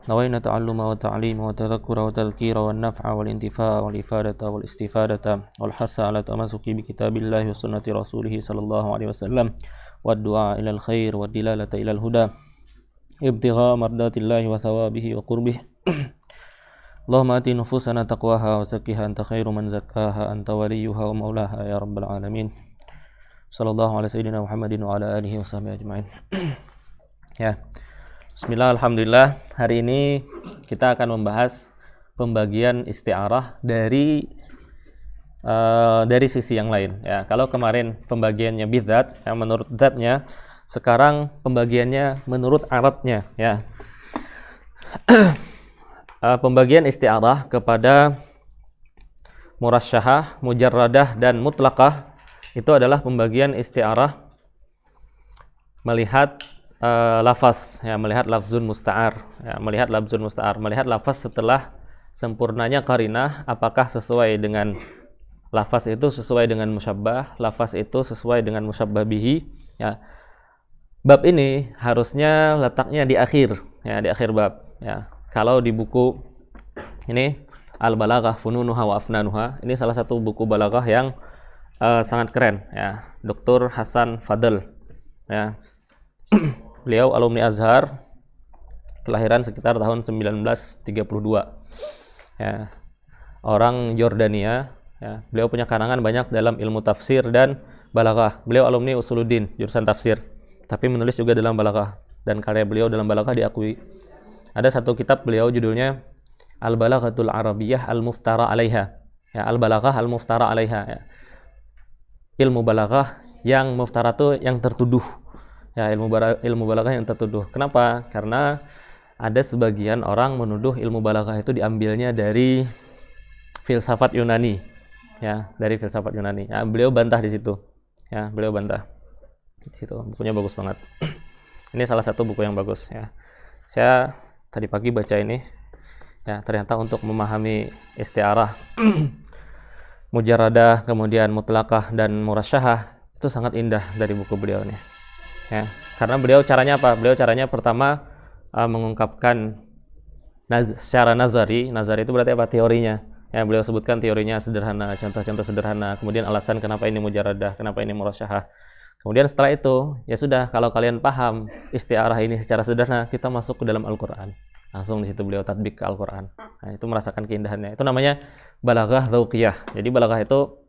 نوينا تعلم وتعليم وتذكر وتذكير والنفع والانتفاع والإفادة والاستفادة والحث على التمسك بكتاب الله وسنة رسوله صلى الله عليه وسلم والدعاء إلى الخير والدلالة إلى الهدى ابتغاء مرضات الله وثوابه وقربه اللهم آت نفوسنا تقواها وزكها أنت خير من زكاها أنت وليها ومولاها يا رب العالمين صلى الله على سيدنا محمد وعلى آله وصحبه أجمعين. Ya, Bismillah, Alhamdulillah. Hari ini kita akan membahas pembagian isti'arah dari sisi yang lain. Ya, kalau kemarin pembagiannya bidzat, yang menurut zatnya, sekarang pembagiannya menurut aratnya. Ya, pembagian isti'arah kepada murasyahah, mujarradah, dan mutlaqah itu adalah pembagian isti'arah melihat lafaz, ya, melihat lafzun musta'ar, ya, melihat lafzun musta'ar, melihat lafaz setelah sempurnanya qarinah, apakah sesuai dengan lafaz itu sesuai dengan musyabbah, lafaz itu sesuai dengan musyabbah bihi. Ya. Bab ini harusnya letaknya di akhir, ya, di akhir bab. Ya. Kalau di buku ini Al-Balaghah Fununuha wa Afnanuha, ini salah satu buku balaghah yang sangat keren, ya, Dr. Hasan Fadl, ya. Beliau alumni Azhar, kelahiran sekitar tahun 1932, ya, orang Jordania, ya. Beliau punya karangan banyak dalam ilmu tafsir dan balaghah. Beliau alumni Usuluddin, jurusan tafsir, tapi menulis juga dalam balaghah, dan karya beliau dalam balaghah diakui. Ada satu kitab beliau judulnya Al-Balaghatul Arabiyyah Al-Muftara 'alaiha, ya, Al-Balaghah Al-Muftara 'alaiha, ya. Ilmu balaghah yang muftara itu yang tertuduh. Ya, ilmu balaghah yang tertuduh. Kenapa? Karena ada sebagian orang menuduh ilmu balaghah itu diambilnya dari filsafat Yunani. Ya, dari filsafat Yunani. Ya, beliau bantah di situ. Ya, beliau bantah. Di situ. Bukunya bagus banget. Ini salah satu buku yang bagus, ya. Saya tadi pagi baca ini. Ya, ternyata untuk memahami isti'arah mujarradah, kemudian mutlaqah dan murasyahah itu sangat indah dari buku beliau ini. Ya, karena beliau caranya apa? Beliau caranya pertama mengungkapkan secara nazari itu berarti apa? Teorinya. Ya, beliau sebutkan teorinya sederhana, contoh-contoh sederhana, kemudian alasan kenapa ini mujarradah, kenapa ini murasyahah. Kemudian setelah itu, ya sudah, kalau kalian paham isti'arah ini secara sederhana, kita masuk ke dalam Al-Qur'an. Langsung di situ beliau tatbik ke Al-Qur'an. Nah, itu merasakan keindahannya. Itu namanya balaghah dzauqiyah. Jadi balaghah itu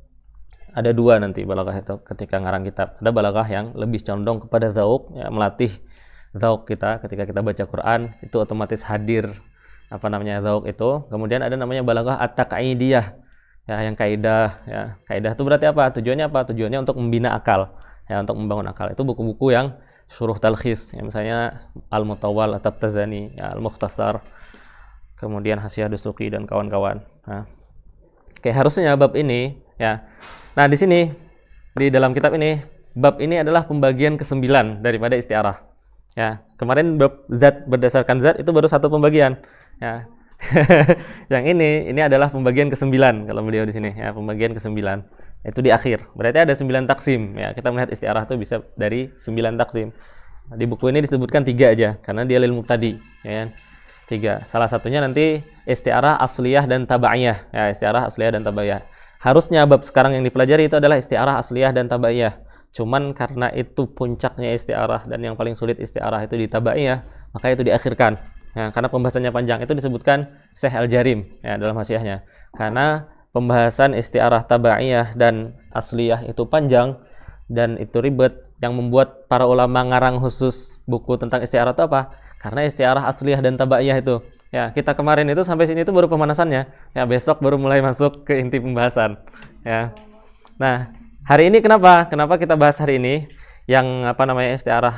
ada dua nanti balaghah itu ketika ngarang kitab. Ada balaghah yang lebih condong kepada dzauq, ya, melatih dzauq kita ketika kita baca Quran, itu otomatis hadir dzauq itu. Kemudian ada namanya balaghah at-taq'idiyah, ya, yang kaidah, ya. Kaidah itu berarti apa? Tujuannya apa? Tujuannya untuk membina akal, ya, untuk membangun akal. Itu buku-buku yang syuruh talkhis, ya, misalnya Al-Mutawwal At-Tabtazani, ya, Al-Mukhtasar, kemudian Hasyiah Dusuqi dan kawan-kawan. Nah, kayak harusnya bab ini, ya. Nah, di sini di dalam kitab ini, bab ini adalah pembagian ke-9 daripada isti'arah. Ya, kemarin bab zat berdasarkan zat itu baru satu pembagian, ya. Yang ini adalah pembagian ke-9 kalau beliau di sini, ya, pembagian ke-9. Itu di akhir. Berarti ada 9 taksim, ya. Kita melihat isti'arah itu bisa dari 9 taksim. Di buku ini disebutkan 3 aja karena dia lil mubtadi, ya kan? 3. Salah satunya nanti isti'arah asliyah dan tabaiyah, ya, isti'arah asliyah dan tabaiyah. Harusnya bab sekarang yang dipelajari itu adalah isti'arah asliyah dan tabaiyah. Cuman karena itu puncaknya isti'arah dan yang paling sulit isti'arah itu di tabaiyah, maka itu diakhirkan. Ya, karena pembahasannya panjang. Itu disebutkan Syekh Al-Jarim, ya, dalam hasyiahnya. Karena pembahasan isti'arah tabaiyah dan asliyah itu panjang dan itu ribet, yang membuat para ulama ngarang khusus buku tentang isti'arah itu apa? Karena isti'arah asliyah dan tabaiyah itu, ya, kita kemarin itu sampai sini itu baru pemanasannya, ya, besok baru mulai masuk ke inti pembahasan, ya. Nah, hari ini kenapa kita bahas hari ini yang isti'arah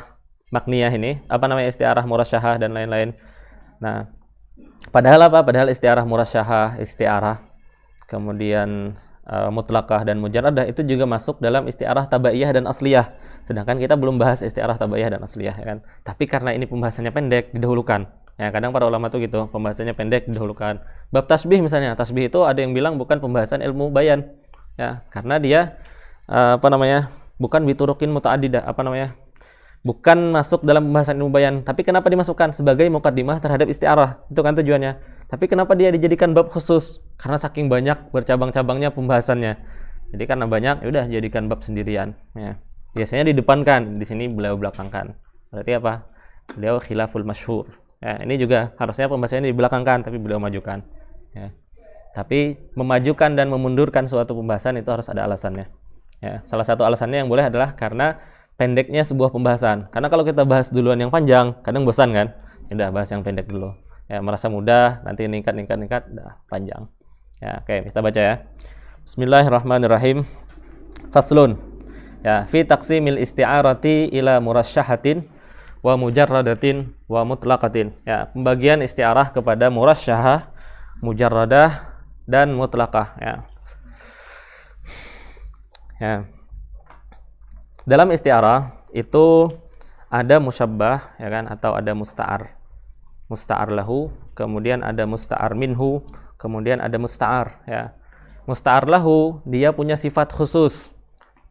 makniyah ini, isti'arah murasyahah dan lain-lain. Nah, padahal isti'arah murasyahah, isti'arah kemudian mutlaqah dan mujarradah itu juga masuk dalam isti'arah tabaiyah dan asliyah. Sedangkan kita belum bahas isti'arah tabaiyah dan asliyah, ya kan. Tapi karena ini pembahasannya pendek, didahulukan. Ya, kadang para ulama tuh gitu, pembahasannya pendek didahulukan. Bab tasbih misalnya, tasbih itu ada yang bilang bukan pembahasan ilmu bayan, ya, karena dia bukan biturukin muta'addidah, bukan masuk dalam pembahasan ilmu bayan. Tapi kenapa dimasukkan? Sebagai mukaddimah terhadap isti'arah. Itu kan tujuannya. Tapi kenapa dia dijadikan bab khusus? Karena saking banyak bercabang-cabangnya pembahasannya. Jadi karena banyak, ya udah jadikan bab sendirian. Ya. Biasanya didepankan, di sini beliau belakangkan. Berarti apa? Beliau khilaful masyhur. Ya, ini juga harusnya pembahasannya dibelakangkan, tapi beliau majukan. Ya. Tapi memajukan dan memundurkan suatu pembahasan itu harus ada alasannya. Ya, salah satu alasannya yang boleh adalah karena pendeknya sebuah pembahasan. Karena kalau kita bahas duluan yang panjang, kadang bosan kan? Ya udah bahas yang pendek dulu. Ya, merasa mudah, nanti ningkat, udah panjang. Ya, oke, kita baca ya. Bismillahirrahmanirrahim. Faslun. Ya, fi taqsimil isti'arati ila murasyahatin wa mujarradatin wa mutlaqatin. Ya, pembagian isti'arah kepada murasyahah, mujarradah dan mutlaqah, ya. Ya. Dalam isti'arah itu ada musyabbah, ya kan, atau ada musta'ar. Musta'ar lahu, kemudian ada musta'ar minhu, kemudian ada musta'ar, ya. Musta'ar lahu dia punya sifat khusus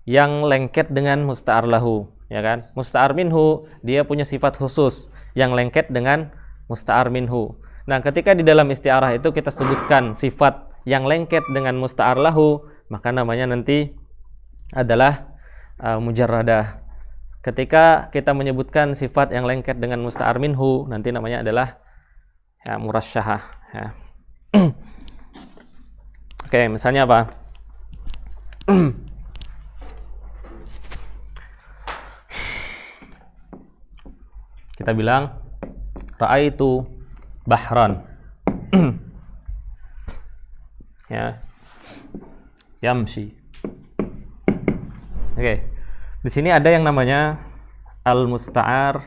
yang lengket dengan musta'ar lahu, ya kan. Musta'ar minhu dia punya sifat khusus yang lengket dengan musta'ar minhu. Nah, ketika di dalam isti'arah itu kita sebutkan sifat yang lengket dengan musta'ar lahu, maka namanya nanti adalah mujarradah. Ketika kita menyebutkan sifat yang lengket dengan musta'ar minhu, nanti namanya adalah ya, murasyahah, ya. Oke, misalnya apa? Kita bilang ra'aitu bahran. Ya. Yamshi. Oke. Di sini ada yang namanya al-musta'ar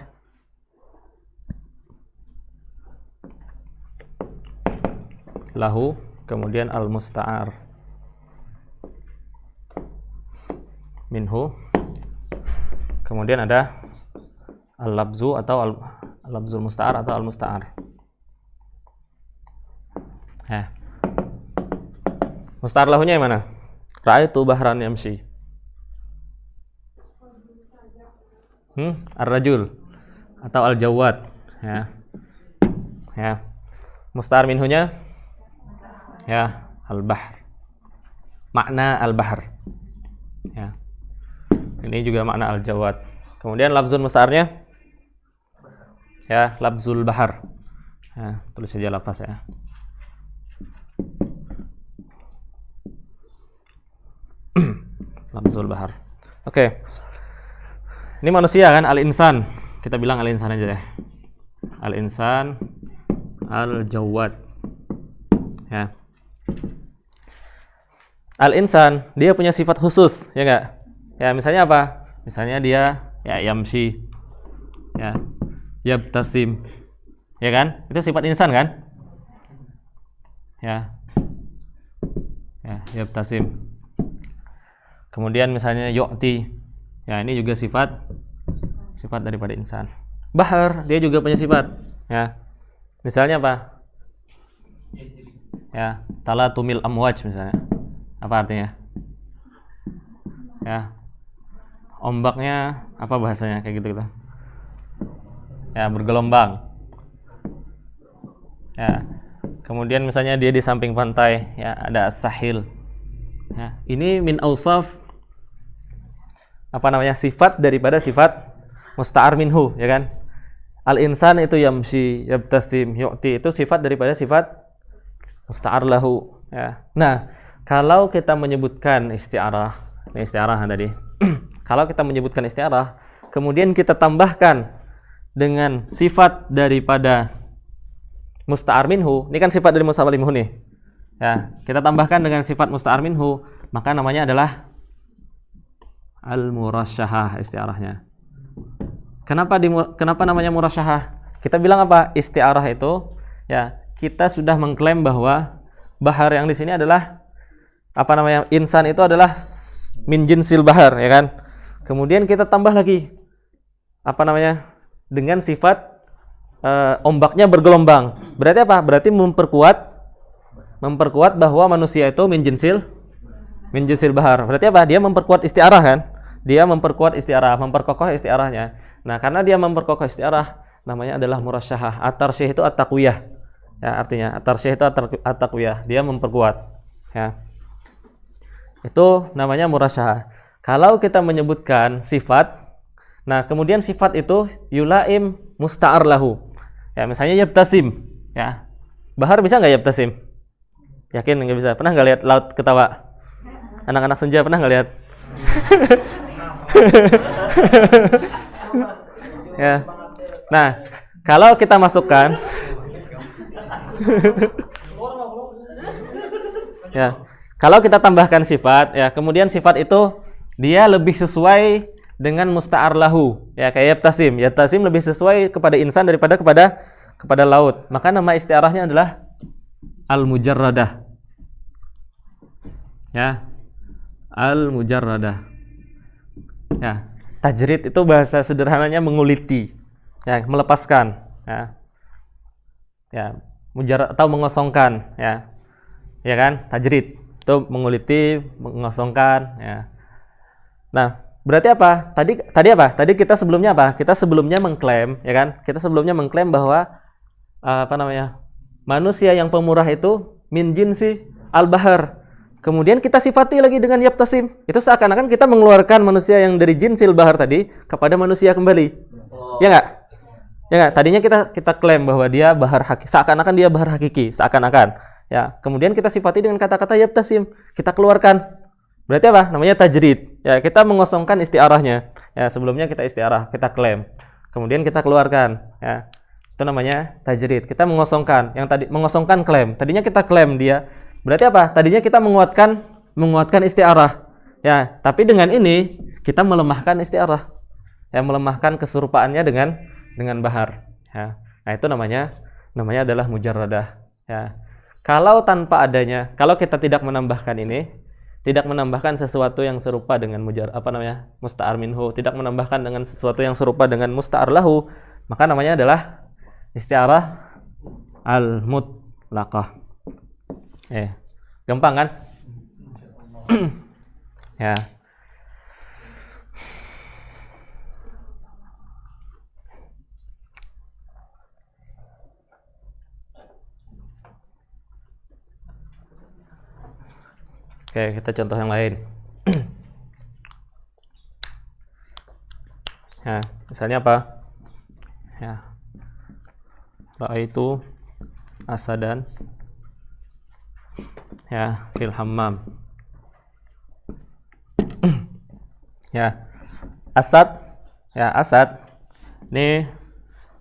lahu, kemudian al-musta'ar minhu, kemudian ada al-labzu atau al-labzul musta'ar atau al-musta'ar. Ya. Musta'ar lahunya yang mana? Ra'aitu bahran yamshi. Ar-rajul atau al-jawad, ya. Ya. Musta'ar minhunya ya al-bahr. Makna al-bahr. Ya. Ini juga makna al-jawad. Kemudian labzul musta'arnya ya labzul bahar. Ya, tulis saja lafaz ya. Labzul bahar. Oke. Ini manusia kan, al-insan. Kita bilang al-insan aja deh. Al-insan, al-jawad. Ya. Al-insan, dia punya sifat khusus, ya enggak? Ya, misalnya apa? Misalnya dia ya yamshi. Ya. Yabtasim. Ya kan? Itu sifat insan kan? Ya. Ya, yabtasim. Kemudian misalnya yu'ti. Ya, ini juga sifat daripada insan. Bahar, dia juga punya sifat. Ya. Misalnya apa? Ya, talatumil amwaj misalnya. Apa artinya? Ya. Ombaknya apa bahasanya kayak gitu. Ya, bergelombang. Ya. Kemudian misalnya dia di samping pantai, ya, ada sahil. Ya, ini min ausaf sifat daripada sifat musta'ar minhu, ya kan? Al-insan itu yamshi, yabtasim, yu'ti, itu sifat daripada sifat musta'ar lahu, ya. Nah, kalau kita menyebutkan isti'arah, ini isti'arah tadi. Kalau kita menyebutkan isti'arah, kemudian kita tambahkan dengan sifat daripada musta'ar minhu, ini kan sifat dari musta'ar minhu nih. Ya, kita tambahkan dengan sifat musta'ar minhu, maka namanya adalah al-murasyahah isti'arahnya. Kenapa namanya murasyahah? Kita bilang apa? Isti'arah itu ya, kita sudah mengklaim bahwa bahar yang di sini adalah insan itu adalah min jinsil bahar, ya kan? Kemudian kita tambah lagi dengan sifat ombaknya bergelombang. Berarti apa? Berarti memperkuat bahwa manusia itu min jinsil bahar. Berarti apa? Dia memperkuat isti'arah kan? dia memperkuat isti'arah, memperkokoh isti'arahnya. Nah, karena dia memperkokoh isti'arah, namanya adalah murasyahah. At-tarsyih itu at-taqwiyah. Ya, artinya at-tarsyih itu at-taqwiyah, dia memperkuat. Ya. Itu namanya murasyahah. Kalau kita menyebutkan sifat, nah kemudian sifat itu yulaim musta'ar lahu. Ya, misalnya yabtasim, ya. Bahar bisa nggak yabtasim? Yakin nggak bisa? Pernah nggak lihat laut ketawa? Anak-anak senja pernah nggak lihat? Ya. Nah, kalau kita masukkan ya, kalau kita tambahkan sifat, ya, kemudian sifat itu dia lebih sesuai dengan musta'ar lahu, ya, kayak yabtasim. Yabtasim lebih sesuai kepada insan daripada kepada laut. Maka nama isti'arahnya adalah al-mujarradah. Ya. Al-mujarradah. Ya, tajrid itu bahasa sederhananya menguliti. Ya, melepaskan, ya. Ya, mujarrad atau mengosongkan, ya. Ya kan? Tajrid itu menguliti, mengosongkan, ya. Nah, berarti apa? Tadi apa? Tadi kita sebelumnya apa? Kita sebelumnya mengklaim, ya kan? Kita sebelumnya mengklaim bahwa manusia yang pemurah itu min jinsi al-bahar. Kemudian kita sifati lagi dengan yabtasim. Itu seakan-akan kita mengeluarkan manusia yang dari jinsil bahar tadi kepada manusia kembali. Ya enggak? Ya enggak? Tadinya kita klaim bahwa dia bahar hakiki, seakan-akan dia bahar hakiki, seakan-akan. Ya, kemudian kita sifati dengan kata-kata yabtasim. Kita keluarkan. Berarti apa? Namanya tajrid. Ya, kita mengosongkan isti'arahnya. Ya, sebelumnya kita isti'arah, kita klaim. Kemudian kita keluarkan, ya. Itu namanya tajrid. Kita mengosongkan. Yang tadi mengosongkan klaim. Tadinya kita klaim dia. Berarti apa? Tadinya kita menguatkan isti'arah. Ya, tapi dengan ini kita melemahkan isti'arah. Ya, melemahkan keserupaannya dengan bahar. Ya. Nah, itu namanya adalah mujarradah. Ya. Kalau tanpa adanya, kalau kita tidak menambahkan ini, tidak menambahkan sesuatu yang serupa dengan musta'ar minhu, tidak menambahkan dengan sesuatu yang serupa dengan musta'ar lahu, maka namanya adalah isti'arah al-mutlaqah. Gampang kan? Ya. Oke, kita contoh yang lain. Ya, misalnya apa? Ya. Ra'aitu asadan ya fil hammam. Ya. Asad, ya asad. Ini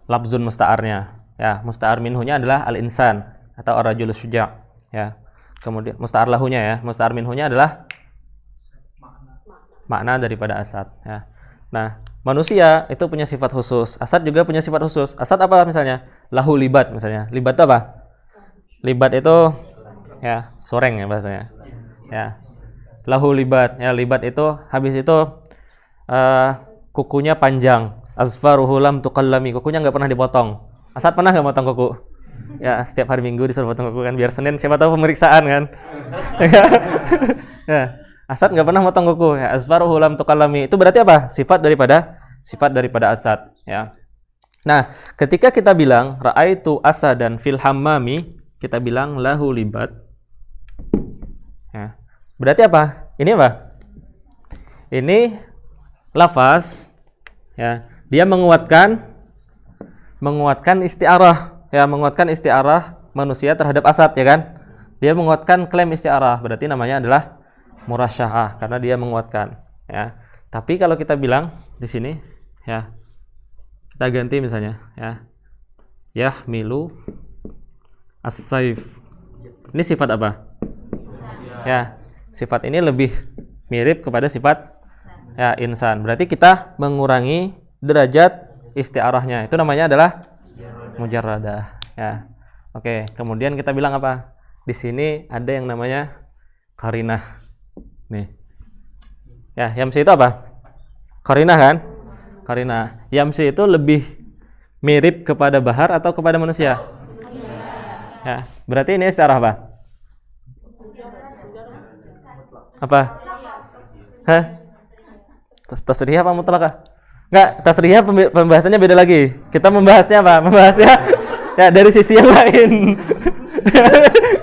lafzun musta'arnya. Ya, musta'ar minhunya adalah al-insan atau ar-rajul syuja'. Ya. Kemudian musta'ar lahunya, ya, musta'ar minhunya adalah makna daripada asad, ya. Nah, manusia itu punya sifat khusus, asad juga punya sifat khusus. Asad apa misalnya? Lahu libat misalnya. Libat itu apa? Libat itu ya soreng ya bahasanya. Ya. Lahu libat, ya libat itu habis itu kukunya panjang. Azfaruhu lam tuqallami, kukunya enggak pernah dipotong. Asad pernah enggak potong kuku? Ya, setiap hari Minggu disuruh potong kuku kan, biar Senin siapa tahu pemeriksaan kan. Ya, asad nggak pernah potong kuku. Ya, asfaruhu lam tuqallami. Itu berarti apa? Sifat daripada asad, ya. Nah, ketika kita bilang ra'aitu asadan fil hammami, kita bilang lahu libat. Ya. Berarti apa? Ini apa? Ini lafaz, ya. Dia menguatkan isti'arah. Ya, menguatkan isti'arah manusia terhadap asad, ya kan? Dia menguatkan klaim isti'arah, berarti namanya adalah murasyahah karena dia menguatkan, ya. Tapi kalau kita bilang di sini, ya. Kita ganti misalnya, ya. Yahmilu as-saif. Ini sifat apa? Ya, sifat ini lebih mirip kepada sifat ya insan. Berarti kita mengurangi derajat isti'arahnya. Itu namanya adalah mujarradah, ya. Oke, kemudian kita bilang apa? Di sini ada yang namanya qarinah. Nih. Ya, yamsi itu apa? Qarinah kan? Qarinah. Yamsi itu lebih mirip kepada bahar atau kepada manusia? Ya, berarti ini isti'arah apa? Apa? Hah? Tasrihiyah apa mutlaqah? Enggak, tasrihiyah pembahasannya beda lagi. Kita membahasnya apa? Membahasnya ya dari sisi yang lain.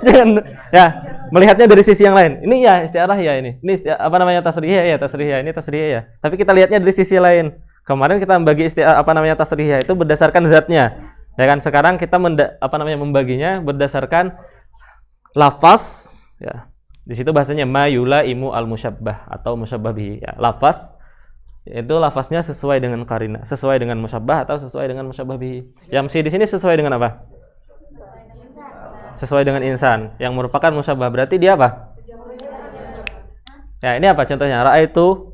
Jangan ya, melihatnya dari sisi yang lain. Ini ya isti'arah ya ini. Ini apa namanya tasrihiyah ya, tasrihiyah. Ini tasrihiyah ya. Tapi kita lihatnya dari sisi lain. Kemarin kita membagi apa namanya tasrihiyah itu berdasarkan zatnya. Ya kan? Sekarang kita membaginya berdasarkan lafaz ya. Di situ bahasanya mayula imu al musyabbah atau musyabbah bihi ya. Lafaz itu lafaznya sesuai dengan qarina, sesuai dengan musyabbah atau sesuai dengan musyabbah bihi. Yamsi di sini sesuai dengan apa? Sesuai dengan insan yang merupakan musyabbah. Berarti dia apa? Ya, ini apa contohnya? Ra'aitu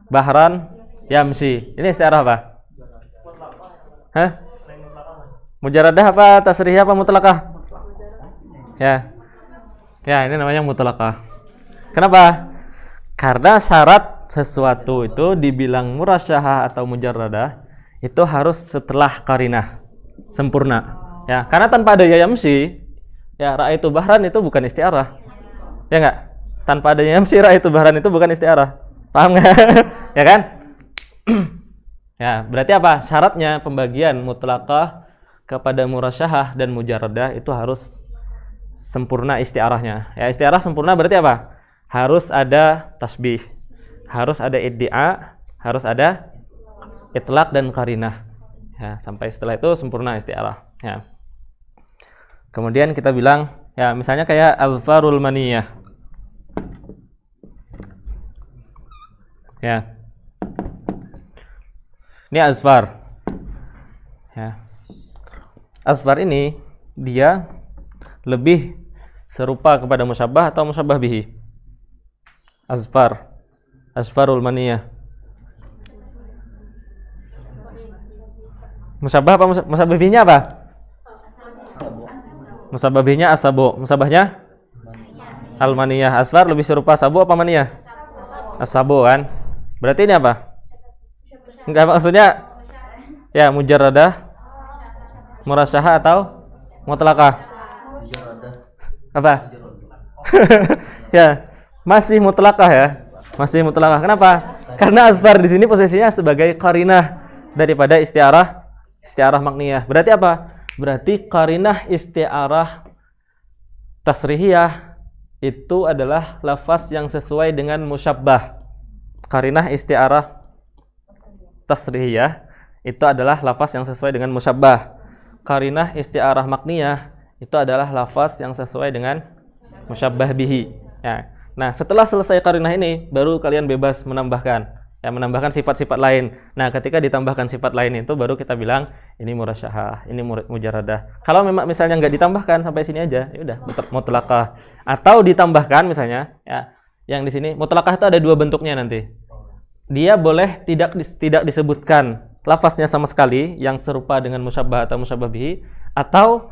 bahran yamsi. Ini isti'arah apa? Hah? Mujarradah apa tasrihiyah apa mutlaqah? Ya. Ya, ini namanya mutlaqah. Kenapa? Karena syarat sesuatu itu dibilang murasyahah atau mujarradah itu harus setelah qarinah sempurna. Ya, karena tanpa ada yamsi, ya ra'aitu bahran itu bukan isti'arah. Ya enggak? Tanpa ada yamsi ra'aitu bahran itu bukan isti'arah. Paham enggak? Ya kan? Ya, berarti apa? Syaratnya pembagian mutlaqah kepada murasyahah dan mujarradah itu harus sempurna isti'arahnya. Ya, isti'arah sempurna berarti apa? Harus ada tasbih, harus ada iddia, harus ada itlaq dan qarinah. Ya, sampai setelah itu sempurna isti'arah. Ya. Kemudian kita bilang, ya misalnya kayak azfarul maniyah. Ya. Ini azfar. Ya. Azfar ini dia lebih serupa kepada musyabbah atau musyabbah bihi? Azfarul maniyah. Musyabbah apa musyabbah bihinya apa? Musyabbah bihinya asabu. Musyabbahnya al-maniyah. Azfar lebih serupa asabu apa maniyah? Asabu kan? Berarti ini apa? Enggak, maksudnya ya mujarradah, murasyahah atau mutlaqah? Apa? Ya, masih mutlaqah ya. Masih mutlaqah. Kenapa? Karena azfar di sini posisinya sebagai qarinah daripada isti'arah makniyah. Berarti apa? Berarti qarinah isti'arah tasrihiyah itu adalah lafaz yang sesuai dengan musyabbah. Qarinah isti'arah tasrihiyah itu adalah lafaz yang sesuai dengan musyabbah. Qarinah isti'arah makniyah itu adalah lafaz yang sesuai dengan musyabbah bihi. Ya. Nah, setelah selesai qarinah ini, baru kalian bebas menambahkan. Ya, menambahkan sifat-sifat lain. Nah, ketika ditambahkan sifat lain itu baru kita bilang ini murasyahah, ini mujarradah. Kalau memang misalnya nggak ditambahkan sampai sini aja, ya udah mutlaqah. Atau ditambahkan misalnya, ya, yang di sini mutlaqah itu ada dua bentuknya nanti. Dia boleh tidak disebutkan lafaznya sama sekali yang serupa dengan musyabbah atau musyabbah bihi, atau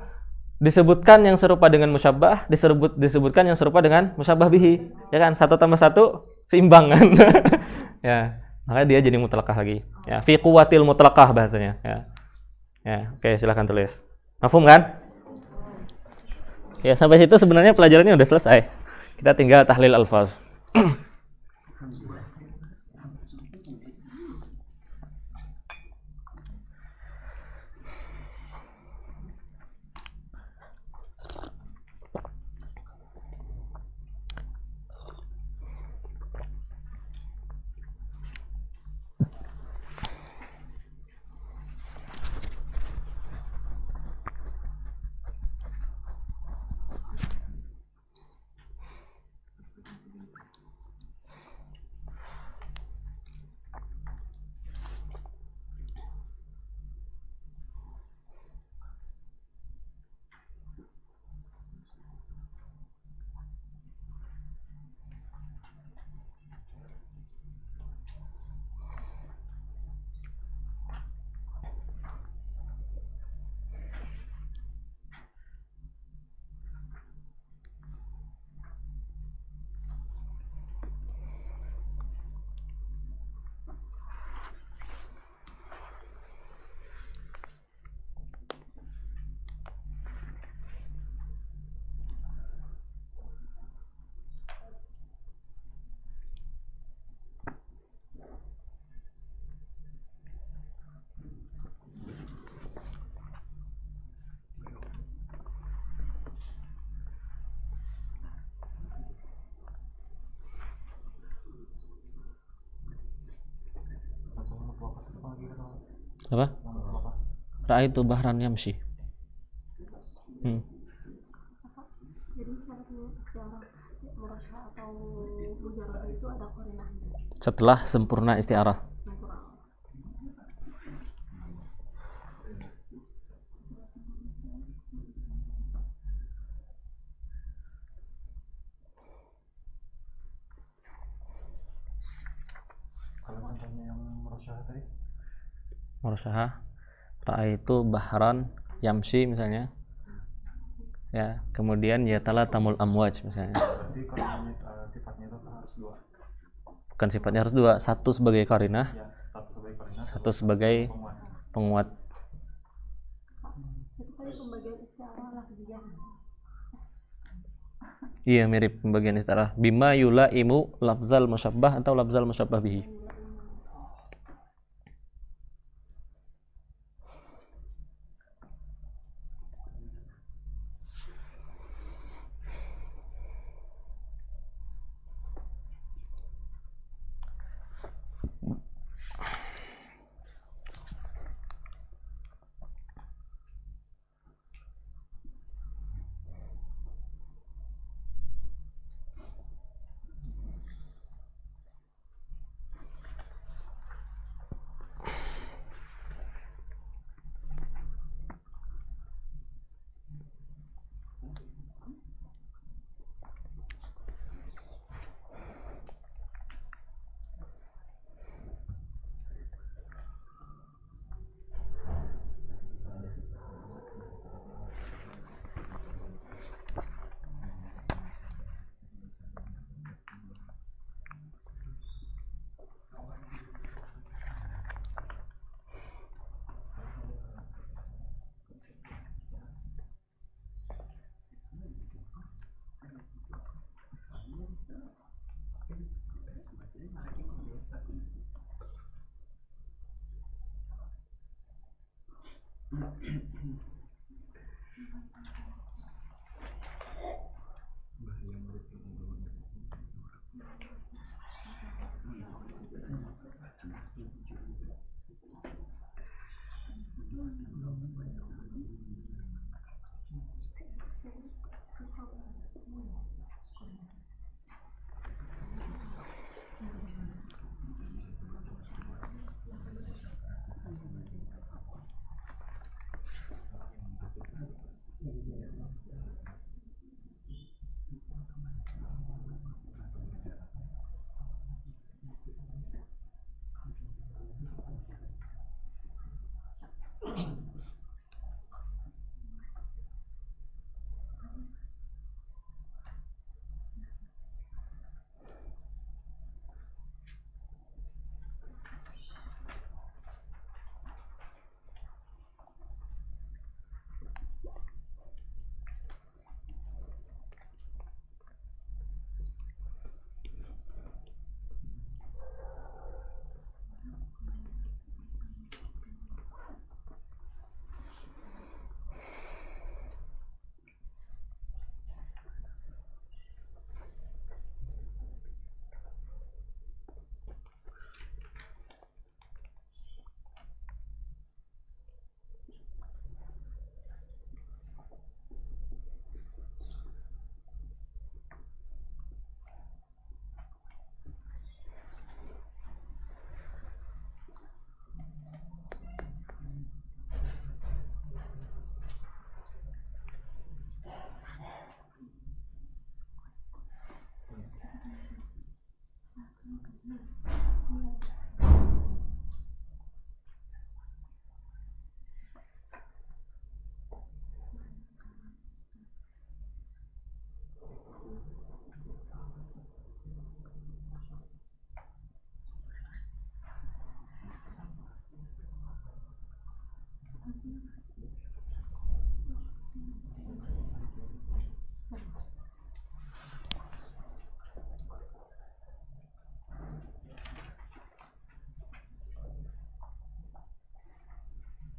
disebutkan yang serupa dengan musyabbah, disebutkan yang serupa dengan musyabbah bihi. Ya kan? 1 tambah 1 seimbang kan. Ya, maka dia jadi mutlaqah lagi. Ya, fi quwwatil mutlaqah bahasanya. Ya. Ya, oke, silakan tulis. Mafhum kan? Ya, sampai situ sebenarnya pelajarannya udah selesai. Kita tinggal tahlil alfaz. Apa? Ra'aitu bahran yamshi. Jadi syaratnya istiarah murasyah atau mujarrad itu ada qarinahnya. Setelah sempurna istiarah. Kalau contohnya yang murasyah tadi, Murasyah, ra'aitu bahran yamshi misalnya. Ya, kemudian ya tala tamul amwaj misalnya. berarti kalau sifatnya itu harus dua. Bukan sifatnya harus dua, satu sebagai qarinah, Ya, satu sebagai qarinah, satu sebagai penguat. Itu kan pembagian istiarah lafziyah. Iya, mirip pembagian istiarah. Bima yulaimu lafzal musyabbah atau lafzal musyabbah bihi.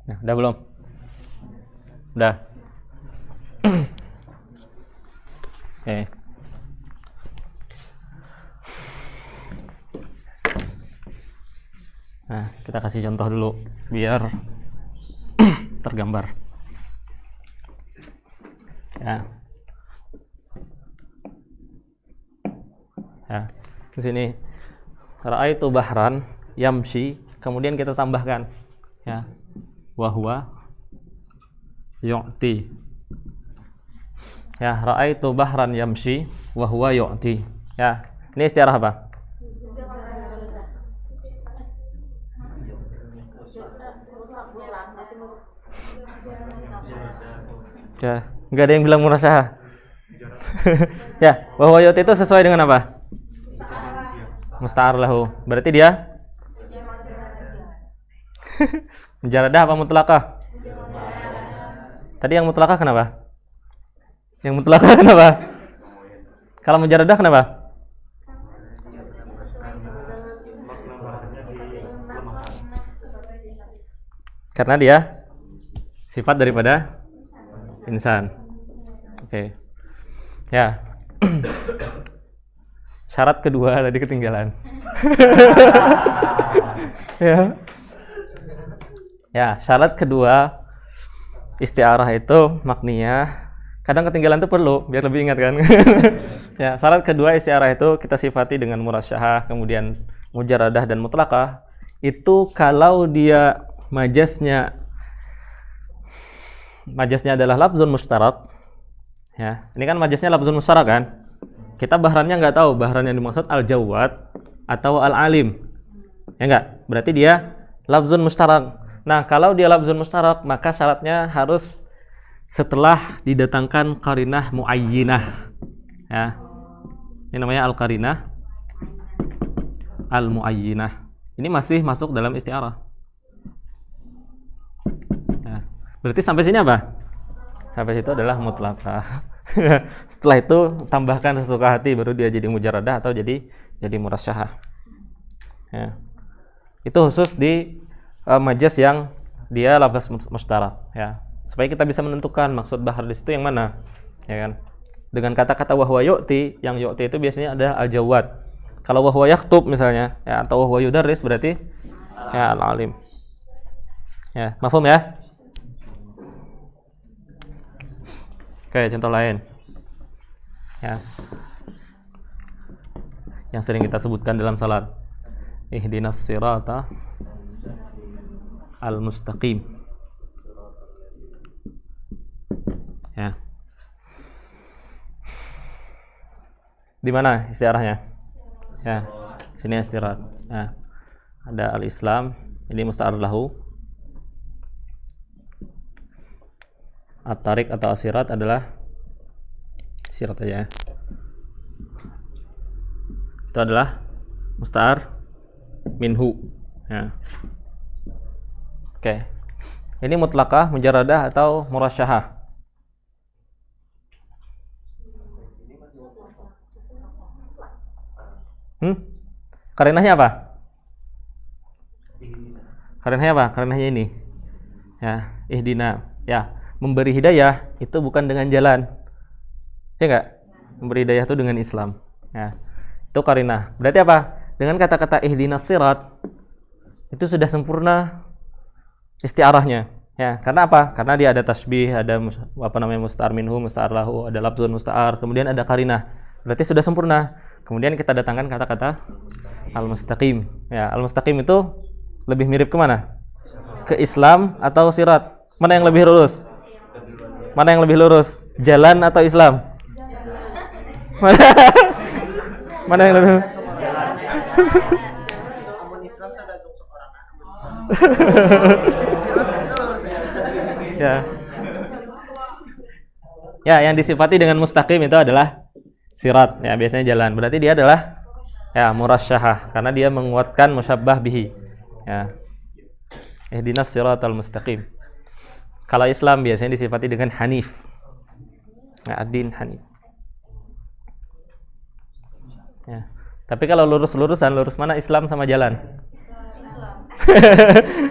Nah, udah belum? Udah. Oke. Nah, kita kasih contoh dulu biar tergambar. Ya. Ya. Di sini ra'aitu bahran yamshi, kemudian kita tambahkan ya. Wa huwa yu'ti. Ya, ra'aitu bahran yamshi wa huwa yu'ti. Ya, ini istiarah apa? Ya, nggak ada yang bilang murasyahah. Ya, wa huwa yu'ti itu sesuai dengan apa? Musta'ar lahu. Berarti dia mujaradah apa mutlaqah? Tadi yang mutlaqah kenapa? Yang mutlaqah kenapa? Kalau mujaradah kenapa? Karena dia sifat daripada insan. Oke. Ya. Syarat kedua tadi ketinggalan. Ya. Ya, syarat kedua isti'arah itu maknanya kadang ketinggalan itu perlu biar lebih ingat kan. Ya, syarat kedua isti'arah itu kita sifati dengan murasyahah, kemudian mujaradah dan mutlaqah. Itu kalau dia majasnya adalah lafzun mustarak. Ya, ini kan majasnya lafzun mustarak kan? Kita bahrannya nggak tahu bahran yang dimaksud al-jawad atau al-alim. Ya enggak? Berarti dia lafzun mustarak. Nah, kalau dia lafzun mustarak, maka syaratnya harus setelah didatangkan qarinah muayyinah. Ya. Ini namanya al-qarinah al-muayyinah. Ini masih masuk dalam isti'arah. Ya. Berarti sampai sini apa? Sampai situ adalah mutlaqah. Setelah itu tambahkan sesuka hati, baru dia jadi mujaradah atau jadi murasyahah. Ya. Itu khusus di majas yang dia lafaz mustarak ya. Supaya kita bisa menentukan maksud bahar di situ yang mana. Ya kan? Dengan kata-kata wa huwa yu'ti, yang yu'ti itu biasanya ada al-jawad. Kalau wa huwa yaktub misalnya ya, atau wa huwa yudarris berarti ya al-alim. Ya, mafhum ya? Oke, contoh lain. Ya. Yang sering kita sebutkan dalam salat. Ihdinas sirata al-mustaqim. Ya. Di mana istiarahnya? Ya. Sini istiarat. Ya. Ada al-Islam, ini musta'ar lahu. At-tariq atau asirat adalah sirat aja ya. Itu adalah musta'ar minhu. Ya. Oke. Ini mutlaqah, mujaradah atau murasyahah? Karenahnya apa? Karenahnya apa? Karenahnya ini. Ya, ihdina. Ya, memberi hidayah itu bukan dengan jalan. Ya enggak? Memberi hidayah itu dengan Islam. Ya. Itu karenah. Berarti apa? Dengan kata-kata ihdinas sirat itu sudah sempurna isti'arahnya. Ya, karena apa? Karena dia ada tasbih, ada musta'ar minhu, musta'ar lahu, ada lafzun musta'ar, kemudian ada karinah. Berarti sudah sempurna. Kemudian kita datangkan kata-kata al-mustaqim. Ya, al-mustaqim itu lebih mirip kemana? Ke Islam atau sirat? Mana yang lebih lurus? Mana yang lebih lurus? Jalan atau Islam? Mana yang lebih lurus? Ya. Ya, yang disifati dengan mustaqim itu adalah sirat. Ya, biasanya jalan. Berarti dia adalah ya murasyahah karena dia menguatkan musyabbah bihi. Ya. Ihdinas siratal mustaqim. Kalau Islam biasanya disifati dengan hanif. Ya, ad-din hanif. Ya. Tapi kalau lurus-lurusan, lurus mana Islam sama jalan?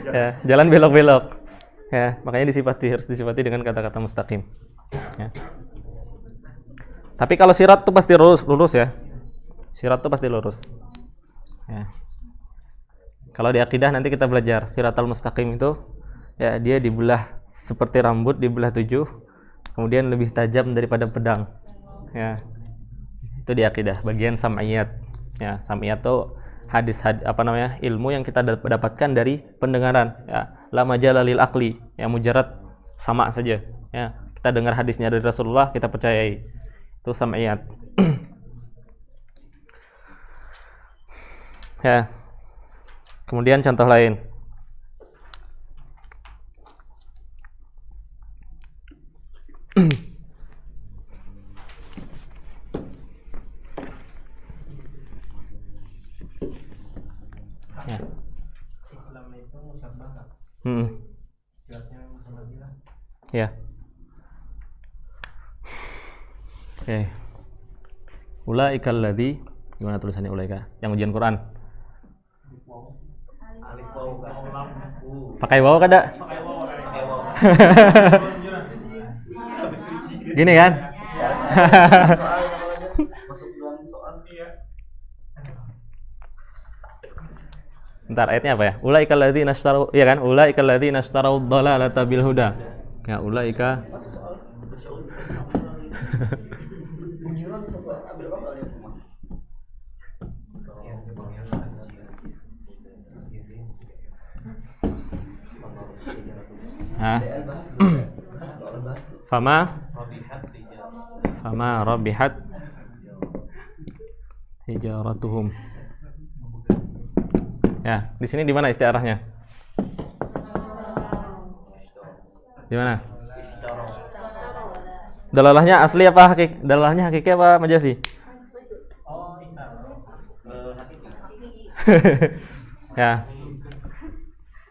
Ya, jalan belok-belok. Ya, makanya harus disifati dengan kata-kata mustaqim. Ya. Tapi kalau sirat tuh pasti lurus ya. Sirat tuh pasti lurus. Ya. Kalau di akidah nanti kita belajar siratal mustaqim itu ya dia dibelah seperti rambut dibelah 7, kemudian lebih tajam daripada pedang. Ya. Itu di akidah, bagian sam'iyat. Ya, sam'iyat itu ilmu yang kita dapatkan dari pendengaran, ya. La majala lil aqli, ya mujarad sama saja. Ya, kita dengar hadisnya dari Rasulullah, kita percayai. Itu sam'iyat. Ya. Kemudian contoh lain. Ya. Islam itu musabbah. Sifatnya musabbah. Ya. Oke. Ulaika alladzi, gimana tulisannya ulaika? Yang ujian Quran. Alif waw lam. Pakai waw kada? Gini kan? Masuk dalam soal iya. Bentar, ayatnya apa ya? Ulaika alladzina astarau, iya kan? Ulaika alladzina astarau dhalalata bil huda. Ya, ulaika. Hah? Fama rabihat hijaratuhum. Ya, di sini di mana istiarahnya? Di mana? Dalalahnya asli apa hakiki? Dalalahnya hakiki apa majazi? Oh, Ya.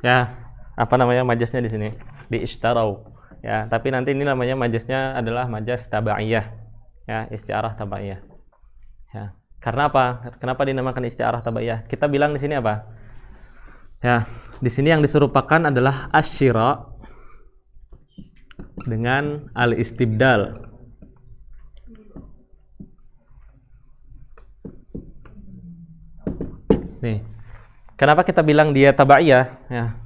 Ya, apa namanya majasnya di sini? Di ishtarau. Ya, tapi nanti ini namanya majasnya adalah majas tabaiyah. Ya, istiarah tabaiyah. Ya. Karena apa? Kenapa dinamakan istiarah tabaiyah? Kita bilang di sini apa? Ya, di sini yang diserupakan adalah asyira dengan al-istibdal. Nih. Kenapa kita bilang dia tabaiyah? Ya.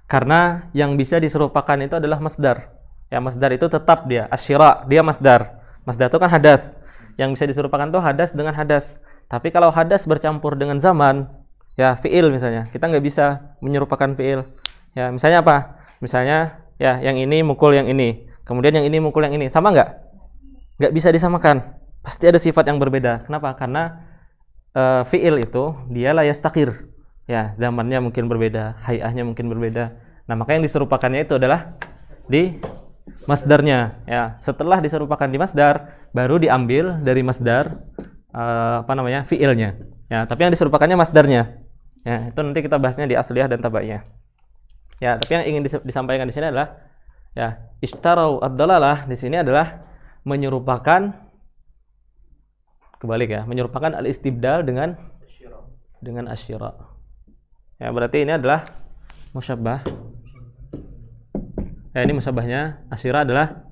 Karena yang bisa diserupakan itu adalah masdar. Ya, masdar itu tetap dia asyira, dia masdar. Masdar itu kan hadas. Yang bisa diserupakan itu hadas dengan hadas. Tapi kalau hadas bercampur dengan zaman, ya fiil misalnya, kita nggak bisa menyerupakan fiil. Ya, misalnya apa? Misalnya ya yang ini mukul yang ini, kemudian yang ini mukul yang ini, sama nggak? Nggak bisa disamakan. Pasti ada sifat yang berbeda. Kenapa? Karena fiil itu dia la yastaqir. Ya, zamannya mungkin berbeda, hay'ahnya mungkin berbeda. Nah, maka yang diserupakannya itu adalah di masdarnya. Ya, setelah diserupakan di masdar, baru diambil dari masdar fiilnya. Ya, tapi yang diserupakannya masdarnya. Ya, itu nanti kita bahasnya di asliyah dan tabaiyah. Ya, tapi yang ingin disampaikan di sini adalah ya, ishtarau ad-dalalah di sini adalah menyerupakan kebalik ya, menyerupakan al-istibdal dengan asyira. Ya, berarti ini adalah musyabbah. Ya, ini musyabbahnya, asyira adalah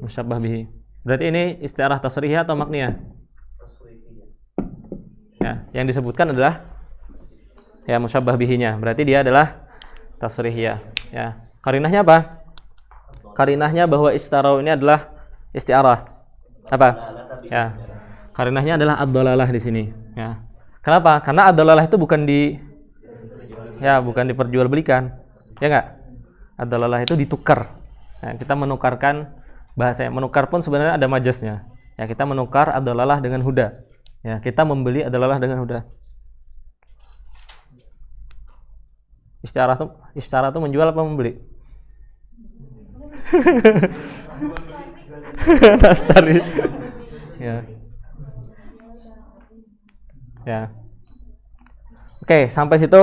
musyabbah bihi. Berarti ini istiarah tasrihiyah atau makniyah? Ya, yang disebutkan adalah ya musyabbah bihinya. Berarti dia adalah tasrihiyah. Ya. Qarinahnya apa? Qarinahnya bahwa istarau ini adalah istiarah. Apa? Ya. Qarinahnya adalah ad-dalalah di sini, ya. Kenapa? Karena ad-dalalah itu bukan diperjualbelikan. Ya enggak? Ad-dalalah itu ditukar. Ya, kita menukarkan bahasa. Menukar pun sebenarnya ada majasnya. Ya, kita menukar ad-dalalah dengan huda. Ya, kita membeli ad-dalalah dengan huda. Istiarah itu menjual apa membeli? Nastari. Ya. Ya. Oke, sampai situ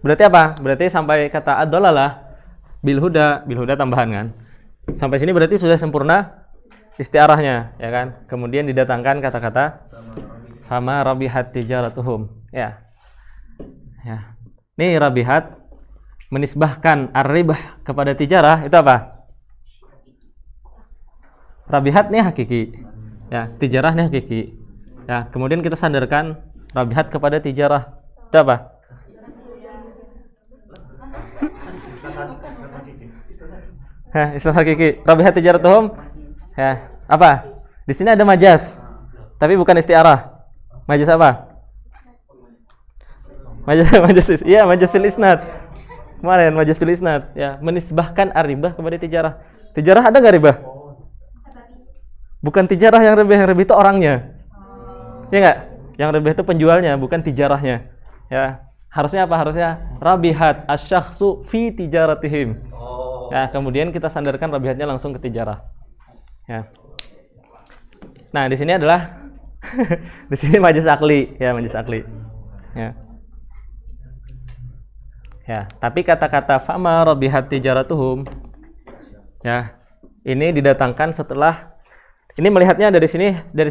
berarti apa? Berarti sampai kata ad-dalalah bil huda tambahan kan. Sampai sini berarti sudah sempurna istiarahnya, ya kan? Kemudian didatangkan kata-kata fama rabihat tijaratuhum. Ya. Ya. Nih rabihat menisbahkan ar-ribah kepada tijarah itu apa? Rabihat nih hakiki. Ya, tijarah nih hakiki. Ya, kemudian kita sandarkan rabihat kepada tijarah. Itu apa? Hah, istilah hakiki. Rabihat tijaratuhum. Ya, apa? Di sini ada majaz. Tapi bukan istiarah. Majaz apa? Majaz fil isnad. Kemarin majaz fil isnad, ya, menisbahkan ar-ribah kepada tijarah. Tijarah ada enggak ribah? Bukan tijarah yang ribah itu orangnya. Ya enggak? Yang ribah itu penjualnya, bukan tijarahnya. Ya. Harusnya apa? Harusnya rabihat asy-syakhsu fi tijaratihim. Ya, kemudian kita sandarkan rabihatnya langsung ke tijarah. Ya. Nah, di sini adalah di sini majaz akli, ya, majaz akli. Ya. Ya, tapi kata-kata fama rabihat tijaratuhum, ya, ini didatangkan setelah ini melihatnya dari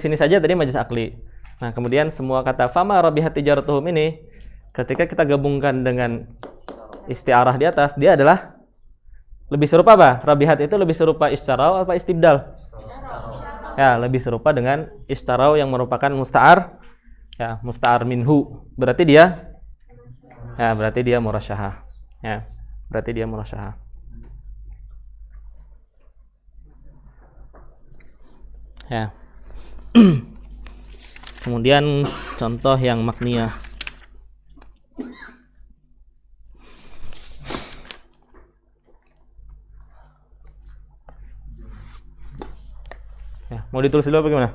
sini saja tadi majaz akli. Nah, kemudian semua kata fama rabihat tijaratuhum ini ketika kita gabungkan dengan istiarah di atas, dia adalah lebih serupa apa? Rabihat itu lebih serupa istarau apa istibdal? Ya, lebih serupa dengan istarau yang merupakan musta'ar, ya, musta'ar minhu. Berarti dia murasyahah. Ya, berarti dia murasyahah. Ya. Kemudian contoh yang makniyah. Ya, mau ditulis dulu apa gimana?